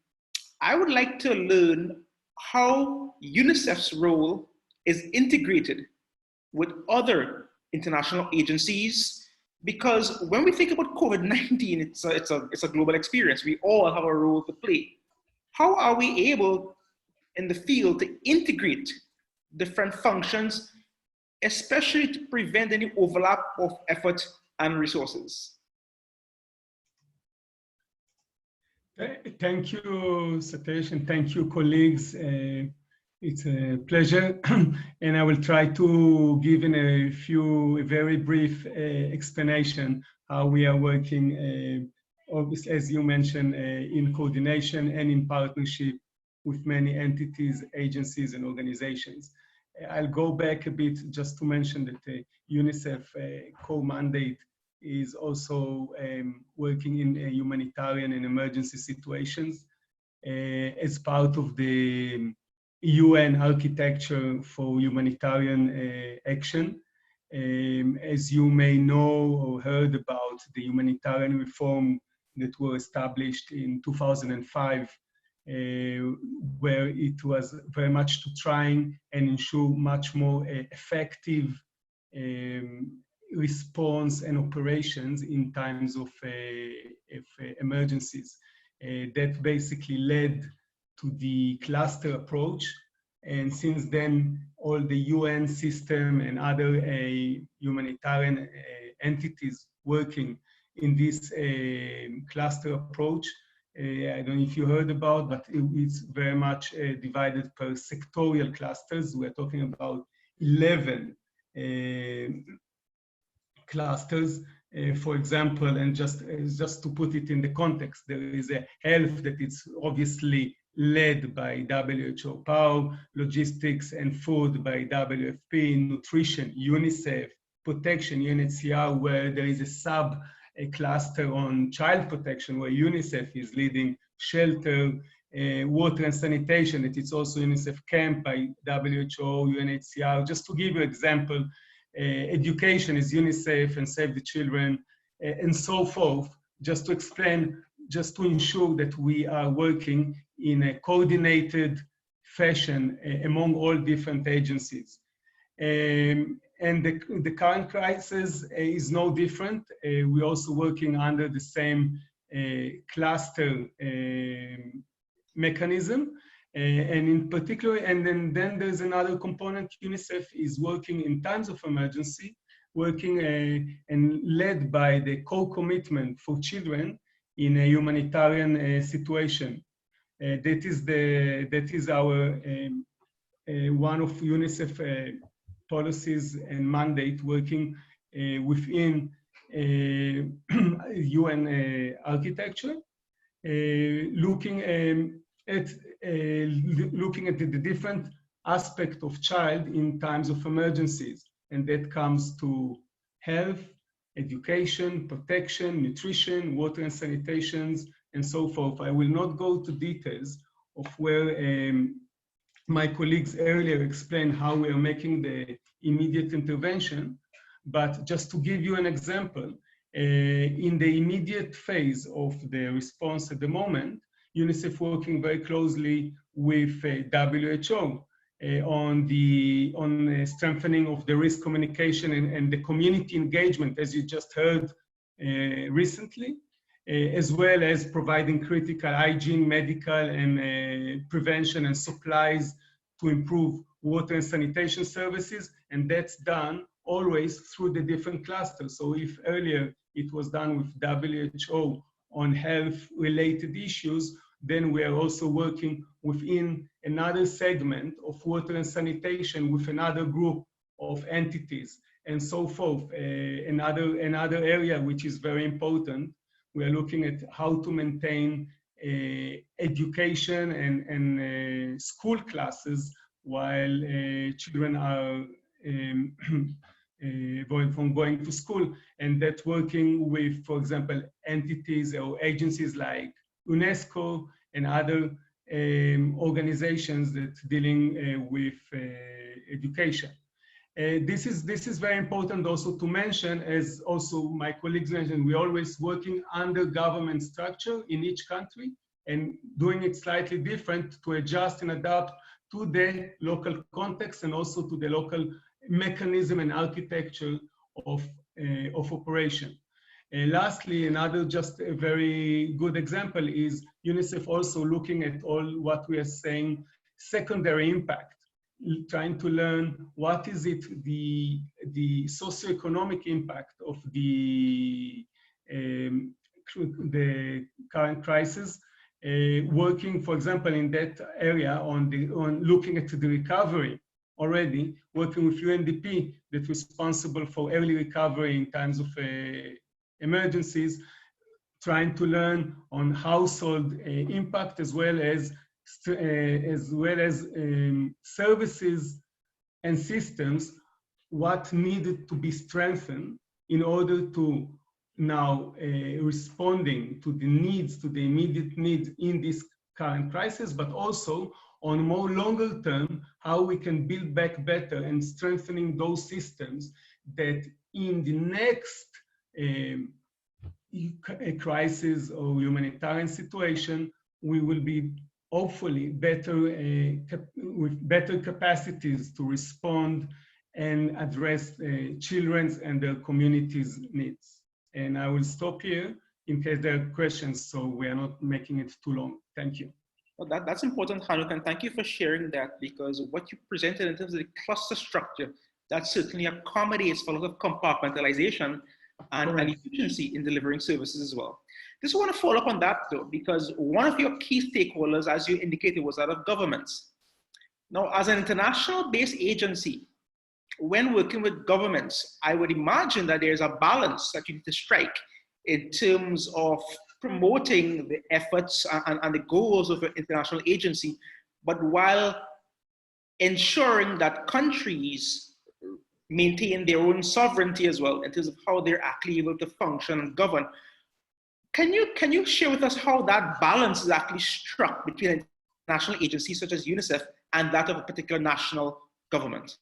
I would like to learn how UNICEF's role is integrated with other international agencies, because when we think about COVID-19, it's a global experience. We all have a role to play. How are we able in the field to integrate different functions, especially to prevent any overlap of effort and resources? Thank you, Satish, and thank you, colleagues. It's a pleasure, and I will try to give in a very brief explanation how we are working, obviously, as you mentioned, in coordination and in partnership with many entities, agencies, and organizations. I'll go back a bit just to mention that UNICEF co-mandate is also working in humanitarian and emergency situations as part of the UN architecture for humanitarian action. As you may know or heard about, the humanitarian reform that were established in 2005, where it was very much to trying and ensure much more effective response and operations in times of emergencies. That basically led to the cluster approach. And since then, all the UN system and other humanitarian entities working in this cluster approach, I don't know if you heard about, but it's very much divided per sectorial clusters. We're talking about 11 clusters, for example, and just to put it in the context, there is a health that is obviously led by WHO, PAO, logistics and food by WFP, nutrition, UNICEF, protection, UNHCR, where there is a sub-cluster on child protection, where UNICEF is leading, shelter, water and sanitation, that it's also UNICEF camp by WHO, UNHCR. Just to give you an example, education is UNICEF and Save the Children, and so forth, just to explain, just to ensure that we are working in a coordinated fashion among all different agencies. And the current crisis is no different. We're also working under the same cluster mechanism. And in particular, and then there's another component. UNICEF is working in times of emergency, working and led by the co-commitment for children in a humanitarian situation. That is our one of UNICEF policies and mandate, working within UN architecture, looking at the different aspect of child in times of emergencies, and that comes to health, education, protection, nutrition, water and sanitations, and so forth. I will not go to details of where my colleagues earlier explained how we are making the immediate intervention, but just to give you an example, in the immediate phase of the response at the moment, UNICEF working very closely with WHO on strengthening of the risk communication and the community engagement, as you just heard recently. as well as providing critical hygiene, medical, and prevention and supplies to improve water and sanitation services. And that's done always through the different clusters. So if earlier it was done with WHO on health-related issues, then we are also working within another segment of water and sanitation with another group of entities and so forth. Another area which is very important, we are looking at how to maintain education and school classes while children are from going to school, and that working with, for example, entities or agencies like UNESCO and other organizations that dealing with education. This is very important also to mention, as also my colleagues mentioned, we're always working under government structure in each country and doing it slightly different to adjust and adapt to the local context and also to the local mechanism and architecture of operation. Lastly, another just a very good example is UNICEF also looking at all what we are saying secondary impact, trying to learn what is it the socioeconomic impact of the current crisis, working, for example, in that area on looking at the recovery already, working with UNDP that's responsible for early recovery in times of emergencies, trying to learn on household impact as well as services and systems, what needed to be strengthened in order to now responding to the needs, to the immediate needs in this current crisis, but also on more longer term, how we can build back better and strengthening those systems that in the next crisis or humanitarian situation, we will be hopefully better with better capacities to respond and address children's and their communities' needs. And I will stop here in case there are questions, so we are not making it too long. Thank you. Well, that's important, Hanuk, and thank you for sharing that, because what you presented in terms of the cluster structure, that certainly accommodates for a lot of compartmentalization and efficiency in delivering services as well. Just want to follow up on that though, because one of your key stakeholders, as you indicated, was that of governments. Now, as an international based agency, when working with governments, I would imagine that there's a balance that you need to strike in terms of promoting the efforts and the goals of an international agency, but while ensuring that countries maintain their own sovereignty as well in terms of how they're actually able to function and govern. Can you share with us how that balance is actually struck between national agencies such as UNICEF and that of a particular national government?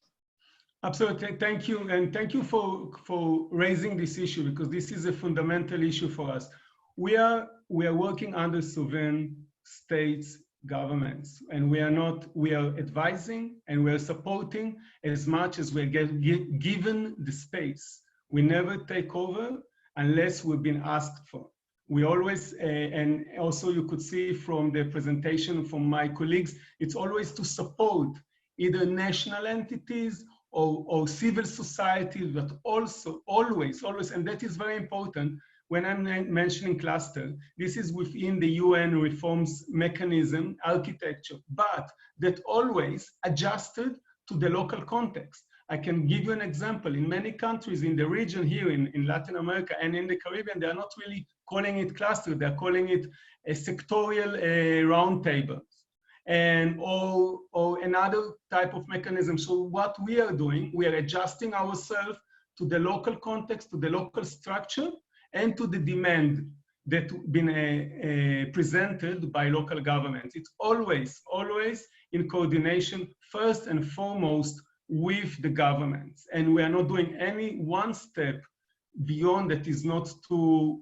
Absolutely, thank you. And thank you for raising this issue, because this is a fundamental issue for us. We are working under sovereign states governments, and we are advising and we are supporting as much as we're given the space. We never take over unless we've been asked for. We always, and also you could see from the presentation from my colleagues, it's always to support either national entities or civil society, but also always, and that is very important when I'm mentioning cluster, this is within the UN reforms mechanism architecture, but that always adjusted to the local context. I can give you an example. In many countries in the region here in Latin America and in the Caribbean, they are not really calling it cluster, they're calling it a sectorial roundtable and or another type of mechanism. So what we are doing, we are adjusting ourselves to the local context, to the local structure, and to the demand that been presented by local governments. It's always in coordination, first and foremost, with the governments. And we are not doing any one step beyond that is not to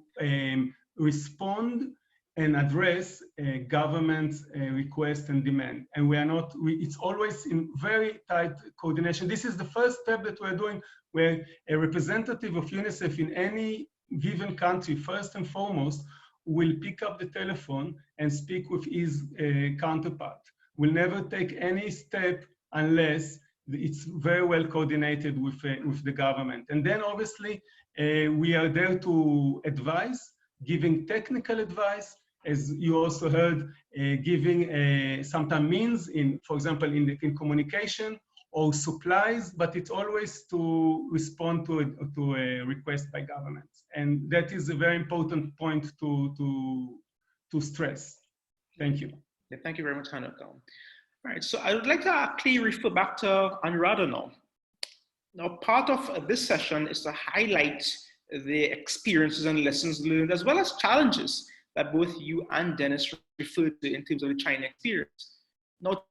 respond and address government's request and demand. And we are not, it's always in very tight coordination. This is the first step that we're doing, where a representative of UNICEF in any given country, first and foremost, will pick up the telephone and speak with his counterpart. Will never take any step unless it's very well coordinated with the government. And then obviously, we are there to advise, giving technical advice, as you also heard, giving sometimes means, for example, in communication or supplies, but it's always to respond to a request by governments. And that is a very important point to stress. Thank you. Yeah, thank you very much, Hanukkah. All right, so I would like to actually refer back to Anuradha now. Now, part of this session is to highlight the experiences and lessons learned, as well as challenges that both you and Dennis referred to in terms of the China experience. Now,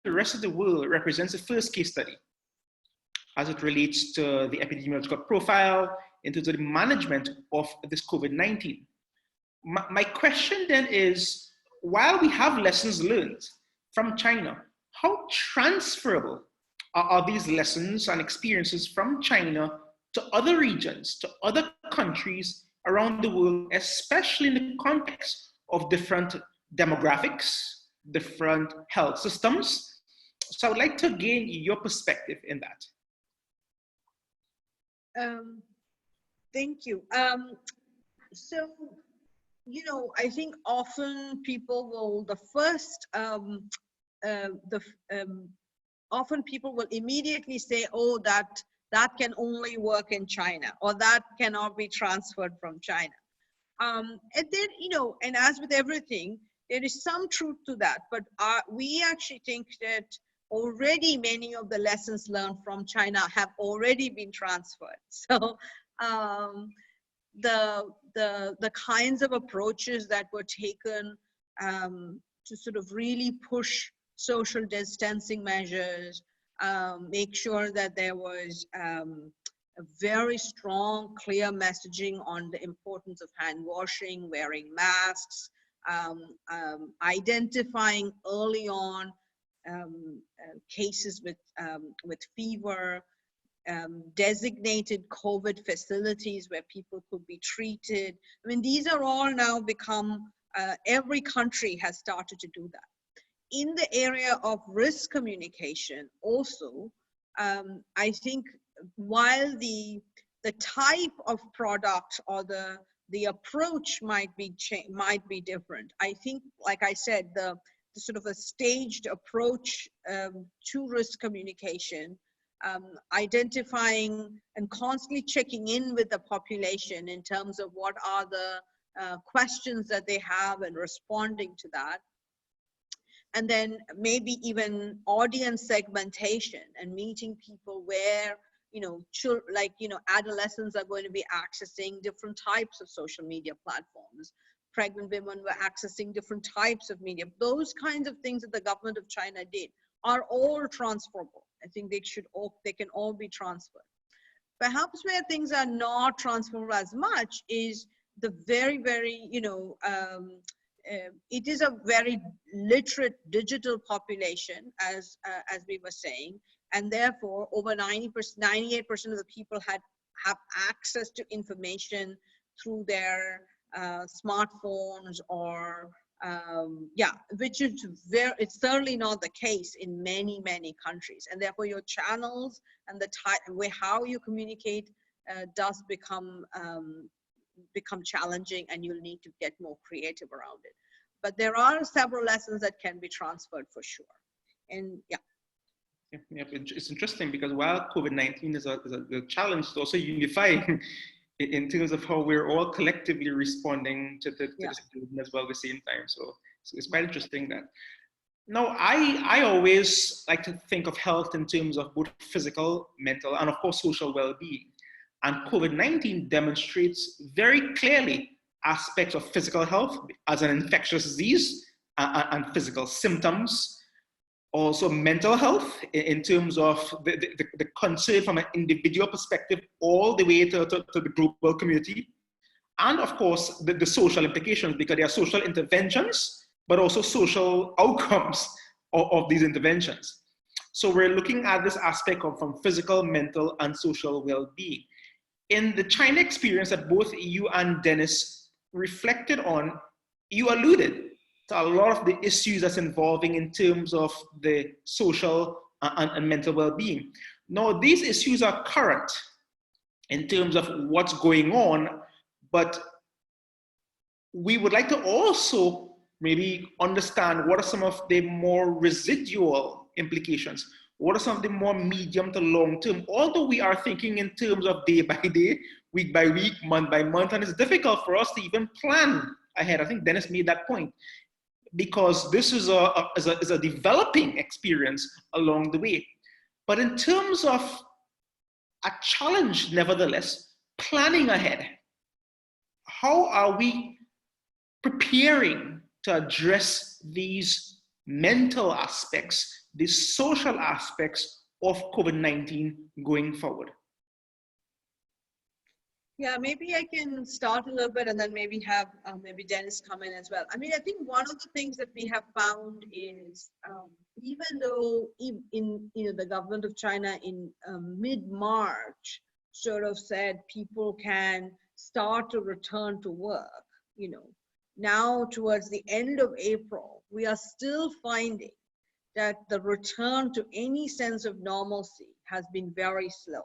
the rest of the world represents the first case study as it relates to the epidemiological profile in terms of the management of this COVID-19. My question then is, while we have lessons learned from China, how transferable are these lessons and experiences from China to other regions, to other countries around the world, especially in the context of different demographics, different health systems? So I would like to gain your perspective in that. Thank you. So, you know, I think often people will, often people will immediately say, oh, that can only work in China, or that cannot be transferred from China. And then, you know, and as with everything, there is some truth to that, but we actually think that already many of the lessons learned from China have already been transferred. So the kinds of approaches that were taken to sort of really push social distancing measures, make sure that there was a very strong, clear messaging on the importance of hand washing, wearing masks, identifying early on cases with fever, designated COVID facilities where people could be treated. I mean, these are all now become, every country has started to do that. In the area of risk communication also, I think while the type of product or the approach might be different, I think, like I said, the sort of a staged approach to risk communication, identifying and constantly checking in with the population in terms of what are the questions that they have and responding to that. And then maybe even audience segmentation and meeting people where, you know, like, you know, adolescents are going to be accessing different types of social media platforms. Pregnant women were accessing different types of media. Those kinds of things that the government of China did are all transferable. I think they can all be transferred. Perhaps where things are not transferable as much is the very, very, you know, it is a very literate digital population, as we were saying, and therefore over 98% of the people have access to information through their smartphones, or which is it's certainly not the case in many countries, and therefore your channels and the way how you communicate does become challenging, and you'll need to get more creative around it. But there are several lessons that can be transferred for sure. And yeah. Yeah, it's interesting because while COVID-19 is a challenge, it's also unifying in terms of how we're all collectively responding to the situation as well at the same time. So it's quite interesting that. Now, I always like to think of health in terms of both physical, mental, and of course, social well-being. And COVID-19 demonstrates very clearly aspects of physical health as an infectious disease and physical symptoms. Also mental health in terms of the concern from an individual perspective all the way to the global community. And of course, the social implications, because there are social interventions, but also social outcomes of these interventions. So we're looking at this aspect from physical, mental, and social well-being. In the China experience that both you and Dennis reflected on, you alluded to a lot of the issues that's involving in terms of the social and mental well-being. Now, these issues are current in terms of what's going on, but we would like to also maybe understand what are some of the more residual implications. What are some of the more medium to long term? Although we are thinking in terms of day by day, week by week, month by month, and it's difficult for us to even plan ahead. I think Dennis made that point, because this is a developing experience along the way. But in terms of a challenge, nevertheless, planning ahead, how are we preparing to address these mental aspects, these social aspects of COVID-19 going forward? Yeah, maybe I can start a little bit and then maybe have maybe Dennis come in as well. I mean, I think one of the things that we have found is even though in the government of China in mid-March sort of said people can start to return to work, now towards the end of April, we are still finding that the return to any sense of normalcy has been very slow.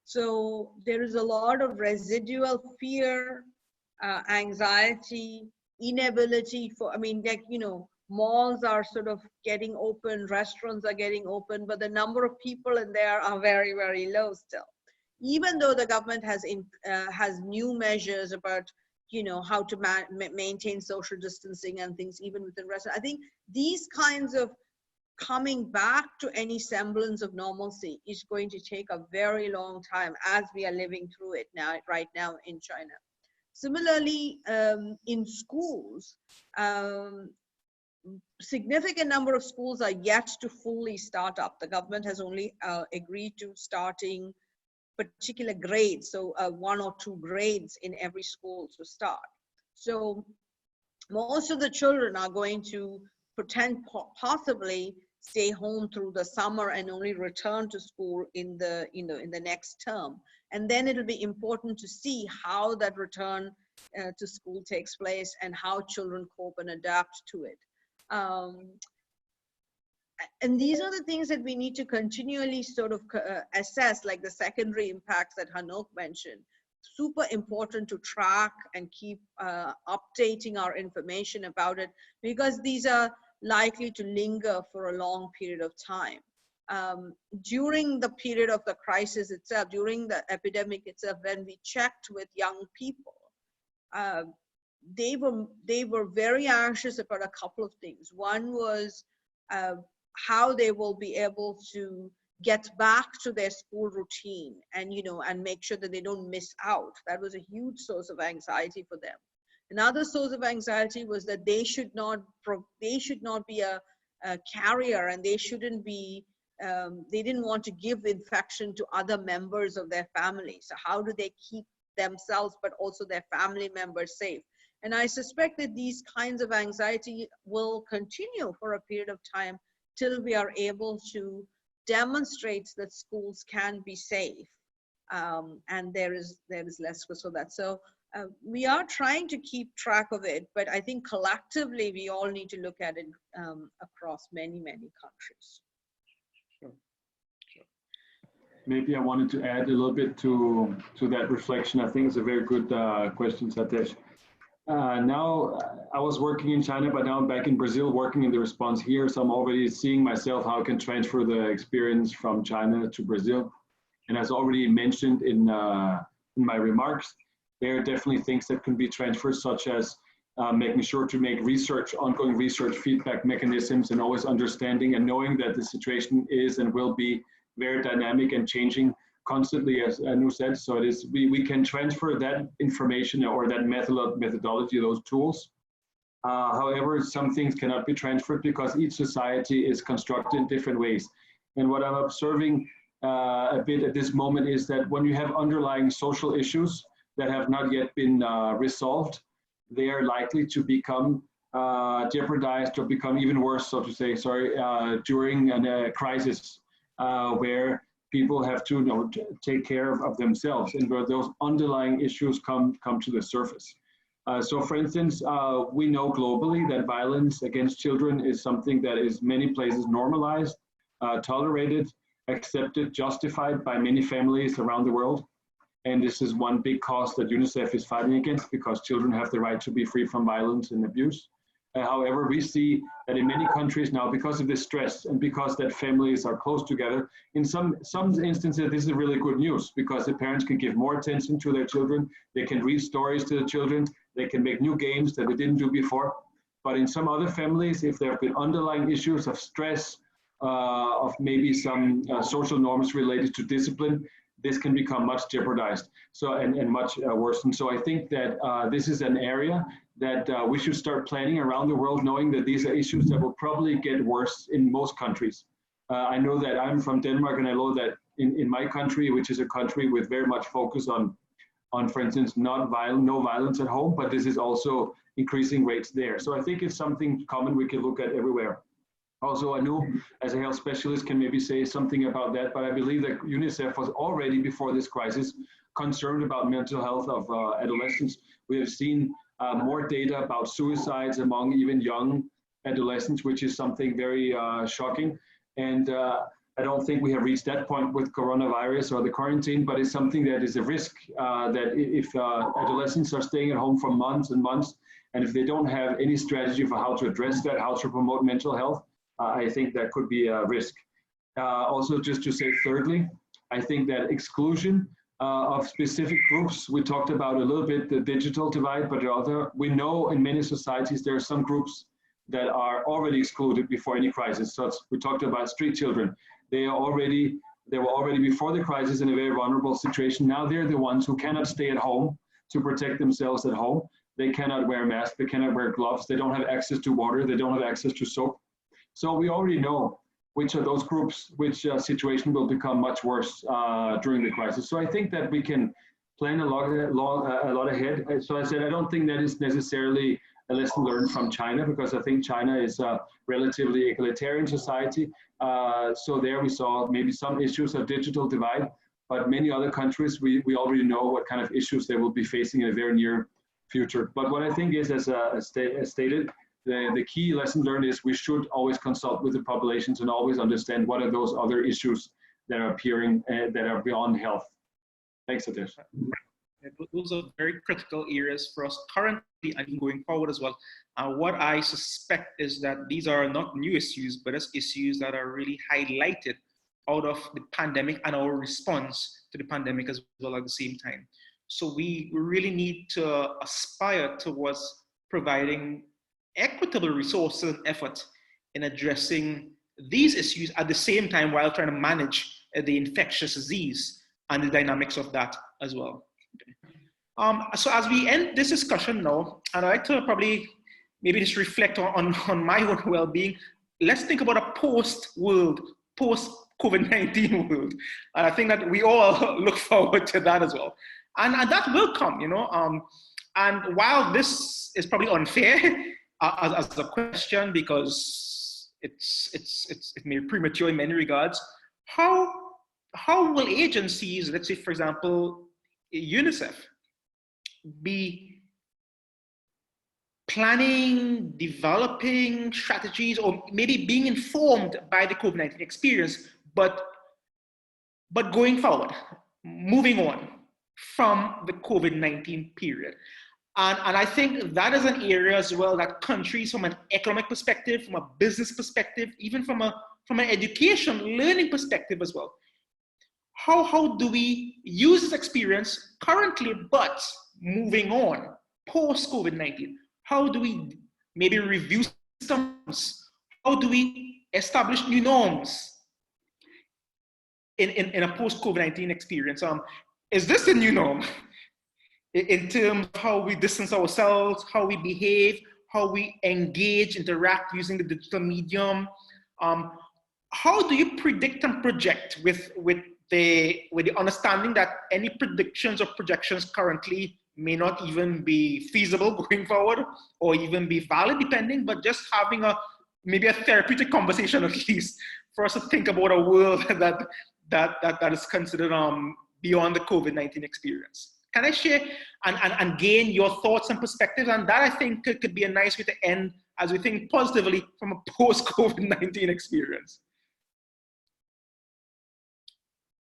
So there is a lot of residual fear, anxiety, inability for, malls are sort of getting open, restaurants are getting open, but the number of people in there are very, very low still. Even though the government has new measures about how to maintain social distancing and things even within restaurants. I think these kinds of coming back to any semblance of normalcy is going to take a very long time as we are living through it right now in China. Similarly, in schools, significant number of schools are yet to fully start up. The government has only agreed to starting particular grades, so 1 or 2 grades in every school to start. So most of the children are going to possibly stay home through the summer and only return to school in the next term. And then it'll be important to see how that return to school takes place and how children cope and adapt to it. And these are the things that we need to continually sort of assess, like the secondary impacts that Hanok mentioned. Super important to track and keep updating our information about it, because these are likely to linger for a long period of time. During the period of the crisis itself, during the epidemic itself, when we checked with young people, they were very anxious about a couple of things. One was how they will be able to get back to their school routine and and make sure that they don't miss out. That was a huge source of anxiety for them. Another source of anxiety was that they should not be a carrier, and they shouldn't be they didn't want to give infection to other members of their family. So how do they keep themselves but also their family members safe? And I suspect that these kinds of anxiety will continue for a period of time till we are able to demonstrate that schools can be safe, and there is less risk for that. So we are trying to keep track of it, but I think collectively we all need to look at it across many, many countries. Sure. Maybe I wanted to add a little bit to that reflection. I think it's a very good question, Satish. Now, I was working in China, but now I'm back in Brazil working in the response here. So I'm already seeing myself how I can transfer the experience from China to Brazil. And as already mentioned in my remarks, there are definitely things that can be transferred, such as making sure to make research, ongoing research, feedback mechanisms, and always understanding and knowing that the situation is and will be very dynamic and changing constantly, as Anu said. So it is, we can transfer that information or that methodology, those tools. However, some things cannot be transferred because each society is constructed in different ways. And what I'm observing a bit at this moment is that when you have underlying social issues that have not yet been resolved, they are likely to become jeopardized or become even worse, so to say, during a crisis where people have to take care of themselves, and where those underlying issues come to the surface. So for instance, we know globally that violence against children is something that is many places normalized, tolerated, accepted, justified by many families around the world. And this is one big cause that UNICEF is fighting against, because children have the right to be free from violence and abuse. However, we see that in many countries now, because of this stress and because that families are close together, in some instances, this is really good news, because the parents can give more attention to their children. They can read stories to the children. They can make new games that they didn't do before. But in some other families, if there have been underlying issues of stress, of maybe some social norms related to discipline, this can become much jeopardized and much worse. And so I think that this is an area that we should start planning around the world, knowing that these are issues that will probably get worse in most countries. I know that I'm from Denmark, and I know that in my country, which is a country with very much focus on for instance, no violence at home, but this is also increasing rates there. So I think it's something common we can look at everywhere. Also, I know as a health specialist can maybe say something about that, but I believe that UNICEF was already before this crisis concerned about mental health of adolescents. We have seen more data about suicides among even young adolescents, which is something very shocking. And I don't think we have reached that point with coronavirus or the quarantine, but it's something that is a risk that if adolescents are staying at home for months and months, and if they don't have any strategy for how to address that, how to promote mental health, I think that could be a risk. Also, just to say thirdly, I think that exclusion of specific groups, we talked about a little bit the digital divide, but we know in many societies there are some groups that are already excluded before any crisis. So we talked about street children. They were already before the crisis in a very vulnerable situation. Now they're the ones who cannot stay at home to protect themselves at home. They cannot wear masks, they cannot wear gloves, they don't have access to water, they don't have access to soap. So we already know which of those groups, which situation will become much worse during the crisis. So I think that we can plan a lot ahead. So I said, I don't think that is necessarily a lesson learned from China, because I think China is a relatively egalitarian society. So there we saw maybe some issues of digital divide, but many other countries, we already know what kind of issues they will be facing in a very near future. But what I think is, as stated, the key lesson learned is we should always consult with the populations and always understand what are those other issues that are appearing that are beyond health. Thanks, Satish. Those are very critical areas for us currently and going forward as well. What I suspect is that these are not new issues, but as issues that are really highlighted out of the pandemic and our response to the pandemic as well at the same time. So we really need to aspire towards providing equitable resources and effort in addressing these issues at the same time while trying to manage the infectious disease and the dynamics of that as well. So as we end this discussion now, I'd like to probably maybe just reflect on my own well-being. Let's think about a post-world, post-COVID-19 world. And I think that we all look forward to that as well. And that will come, you know. And while this is probably unfair as a question, because it may be premature in many regards, how will agencies, let's say, for example, UNICEF, be planning, developing strategies, or maybe being informed by the COVID-19 experience, but going forward, moving on from the COVID-19 period? And I think that is an area as well that countries, from an economic perspective, from a business perspective, even from an education, learning perspective as well, how do we use this experience currently, but moving on, post-COVID-19? How do we maybe review systems? How do we establish new norms in a post-COVID-19 experience? Is this the new norm in terms of how we distance ourselves, how we behave, how we engage, interact using the digital medium? How do you predict and project with the understanding that any predictions or projections currently may not even be feasible going forward or even be valid, depending, but just having maybe a therapeutic conversation at least for us to think about a world that is considered beyond the COVID-19 experience? Can I share and gain your thoughts and perspectives? And that, I think, could be a nice way to end as we think positively from a post-COVID-19 experience.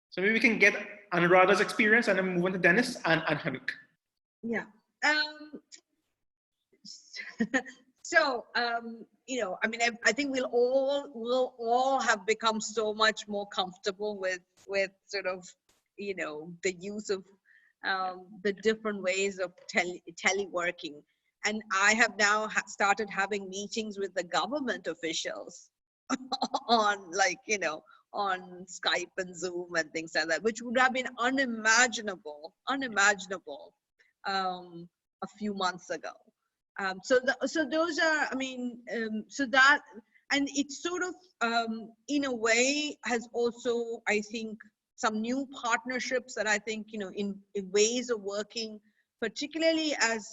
So maybe we can get Anuradha's experience and then move on to Dennis and Hanuk. Yeah. So, you know, I mean, I think we'll all have become so much more comfortable with sort of, you know, the use of the different ways of teleworking. And I have now started having meetings with the government officials on, like, you know, on Skype and Zoom and things like that, which would have been unimaginable a few months ago. So those are, I mean, so that, and it's sort of, in a way, has also, I think, some new partnerships that I think, you know, in ways of working, particularly as,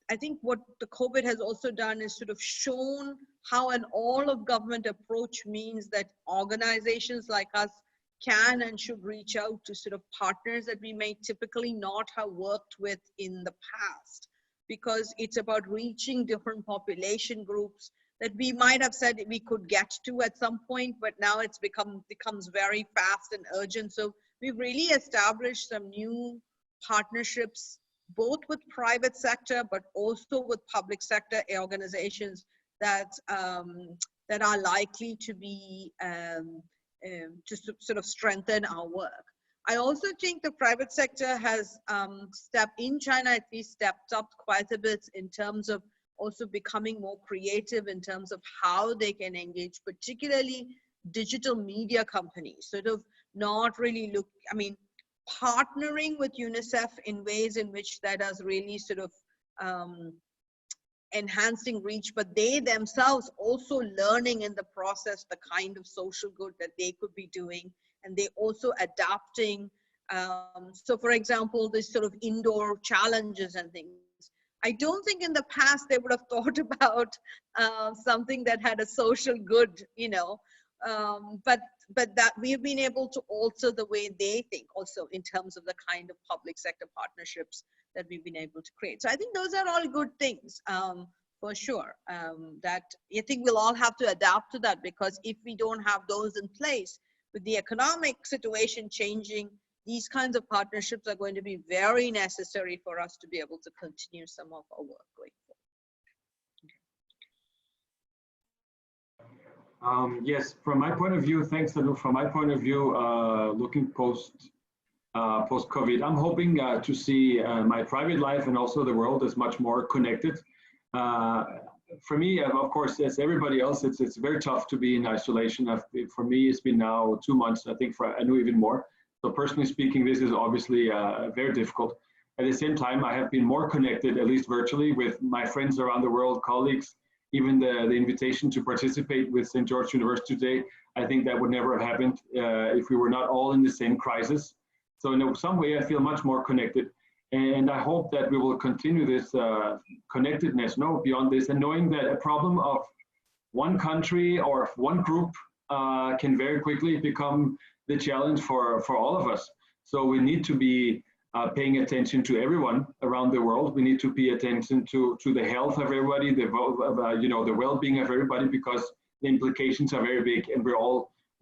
I think what the COVID has also done is sort of shown how an all of government approach means that organizations like us can and should reach out to sort of partners that we may typically not have worked with in the past, because it's about reaching different population groups that we might have said we could get to at some point, but now it's becomes very fast and urgent. So we've really established some new partnerships, both with private sector, but also with public sector organizations that that are likely to be to sort of strengthen our work. I also think the private sector has in China at least stepped up quite a bit in terms of also becoming more creative in terms of how they can engage, particularly digital media companies, sort of not really look, I mean, partnering with UNICEF in ways in which that is really sort of enhancing reach, but they themselves also learning in the process the kind of social good that they could be doing, and they also adapting. So for example, this sort of indoor challenges and things, I don't think in the past they would have thought about something that had a social good, you know, but that we've been able to alter the way they think also in terms of the kind of public sector partnerships that we've been able to create. So I think those are all good things, for sure, that I think we'll all have to adapt to that, because if we don't have those in place, with the economic situation changing, these kinds of partnerships are going to be very necessary for us to be able to continue some of our work going forward. Yes, from my point of view, thanks, Anu. From my point of view, looking post-COVID, I'm hoping to see my private life and also the world as much more connected. For me, of course, as everybody else, it's very tough to be in isolation. For me, it's been now 2 months, I think for Anu even more. So personally speaking, this is obviously very difficult. At the same time, I have been more connected, at least virtually, with my friends around the world, colleagues. Even the invitation to participate with St. George University today, I think that would never have happened if we were not all in the same crisis. So in some way, I feel much more connected. And I hope that we will continue this connectedness, beyond this, and knowing that a problem of one country or one group can very quickly become the challenge for all of us. So we need to be paying attention to everyone around the world. We need to pay attention to the health of everybody, the well-being of everybody, because the implications are very big, and we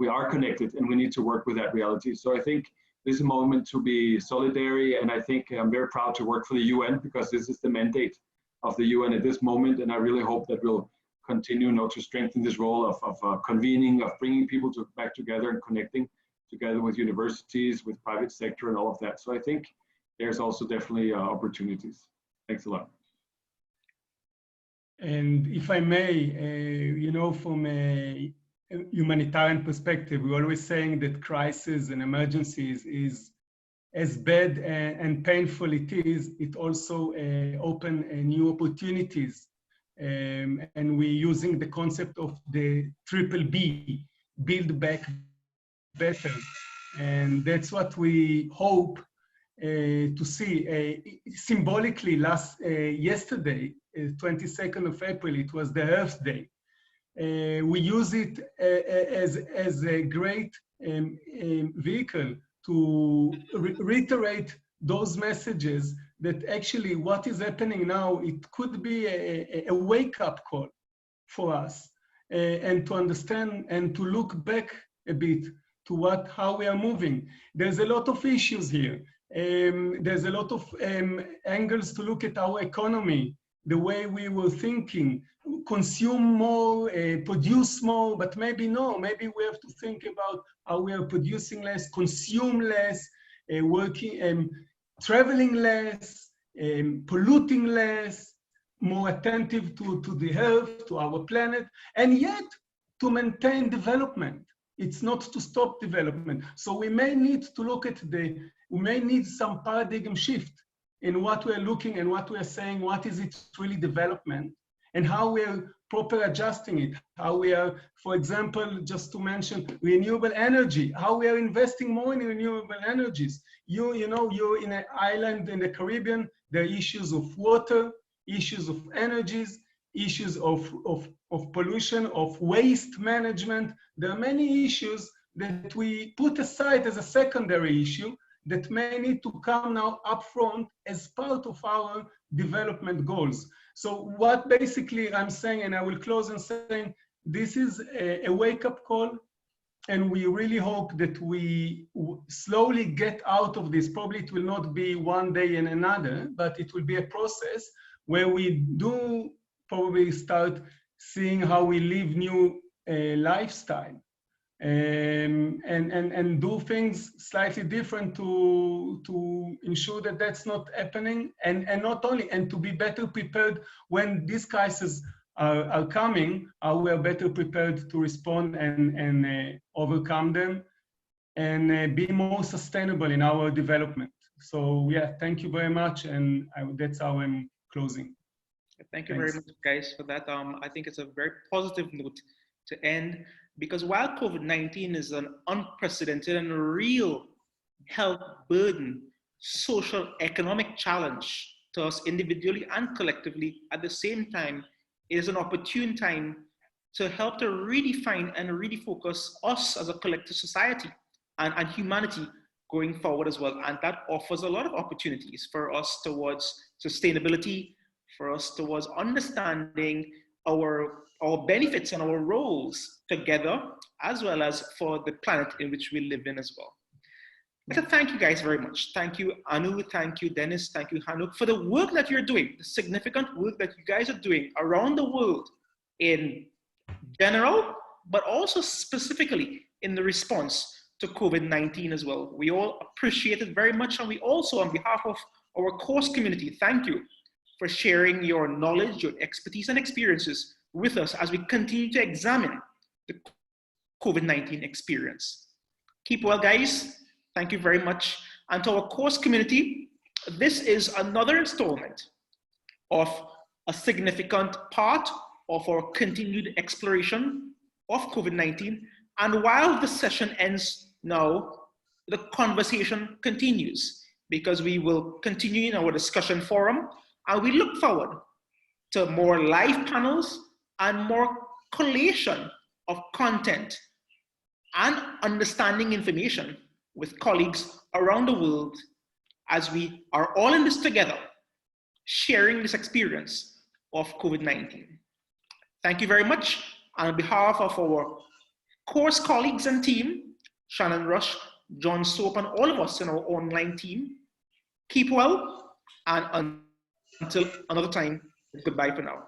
are connected, and we need to work with that reality. So I think this is a moment to be solidary, and I think I'm very proud to work for the UN, because this is the mandate of the UN at this moment, and I really hope that we'll continue to strengthen this role of convening, of bringing people back together and connecting together with universities, with private sector, and all of that. So I think there's also definitely opportunities. Thanks a lot. And if I may, from a humanitarian perspective, we're always saying that crisis and emergencies is as bad and painful it also open new opportunities. And we're using the concept of the BBB, build back better. And that's what we hope to see. Symbolically, yesterday, 22nd of April, it was the Earth Day. We use it as a great vehicle to reiterate those messages that actually what is happening now, it could be a wake-up call for us, and to understand and to look back a bit to how we are moving. There's a lot of issues here. There's a lot of angles to look at our economy, the way we were thinking, consume more, produce more, but maybe no, maybe we have to think about how we are producing less, consume less, traveling less, polluting less, more attentive to the earth, to our planet, and yet to maintain development. It's not to stop development. So we may need to look at we may need some paradigm shift in what we're looking and what we're saying, what is it really development, and how we're proper adjusting it, how we are, for example, just to mention renewable energy, how we are investing more in renewable energies. You know, you're in an island in the Caribbean, there are issues of water, issues of energies, issues of pollution, of waste management. There are many issues that we put aside as a secondary issue that may need to come now upfront as part of our development goals. So what basically I'm saying, and I will close in saying, this is a wake-up call, and we really hope that we slowly get out of this. Probably it will not be one day and another, but it will be a process where we do probably start seeing how we live new lifestyle, and do things slightly different to ensure that that's not happening, and not only, and to be better prepared when these crises are coming, we are better prepared to respond and overcome them, and be more sustainable in our development. So yeah, thank you very much, and that's how I'm closing. Thank you very much, guys, for that. I think it's a very positive note to end, because while COVID-19 is an unprecedented and real health burden, social, economic challenge to us individually and collectively, at the same time, it is an opportune time to help to redefine and really focus us as a collective society and humanity going forward as well. And that offers a lot of opportunities for us towards sustainability, for us towards understanding our benefits and our roles together, as well as for the planet in which we live in as well. So thank you guys very much. Thank you, Anu, thank you, Dennis, thank you, Hanuk, for the work that you're doing, the significant work that you guys are doing around the world in general, but also specifically in the response to COVID-19 as well. We all appreciate it very much, and we also, on behalf of our course community, thank you for sharing your knowledge, your expertise and experiences with us as we continue to examine the COVID-19 experience. Keep well, guys. Thank you very much. And to our course community, this is another installment of a significant part of our continued exploration of COVID-19. And while the session ends now, the conversation continues, because we will continue in our discussion forum, and we look forward to more live panels and more collation of content and understanding information with colleagues around the world, as we are all in this together, sharing this experience of COVID-19. Thank you very much. And on behalf of our course colleagues and team, Shannon Rush, John Soap, and all of us in our online team, keep well, and until another time, goodbye for now.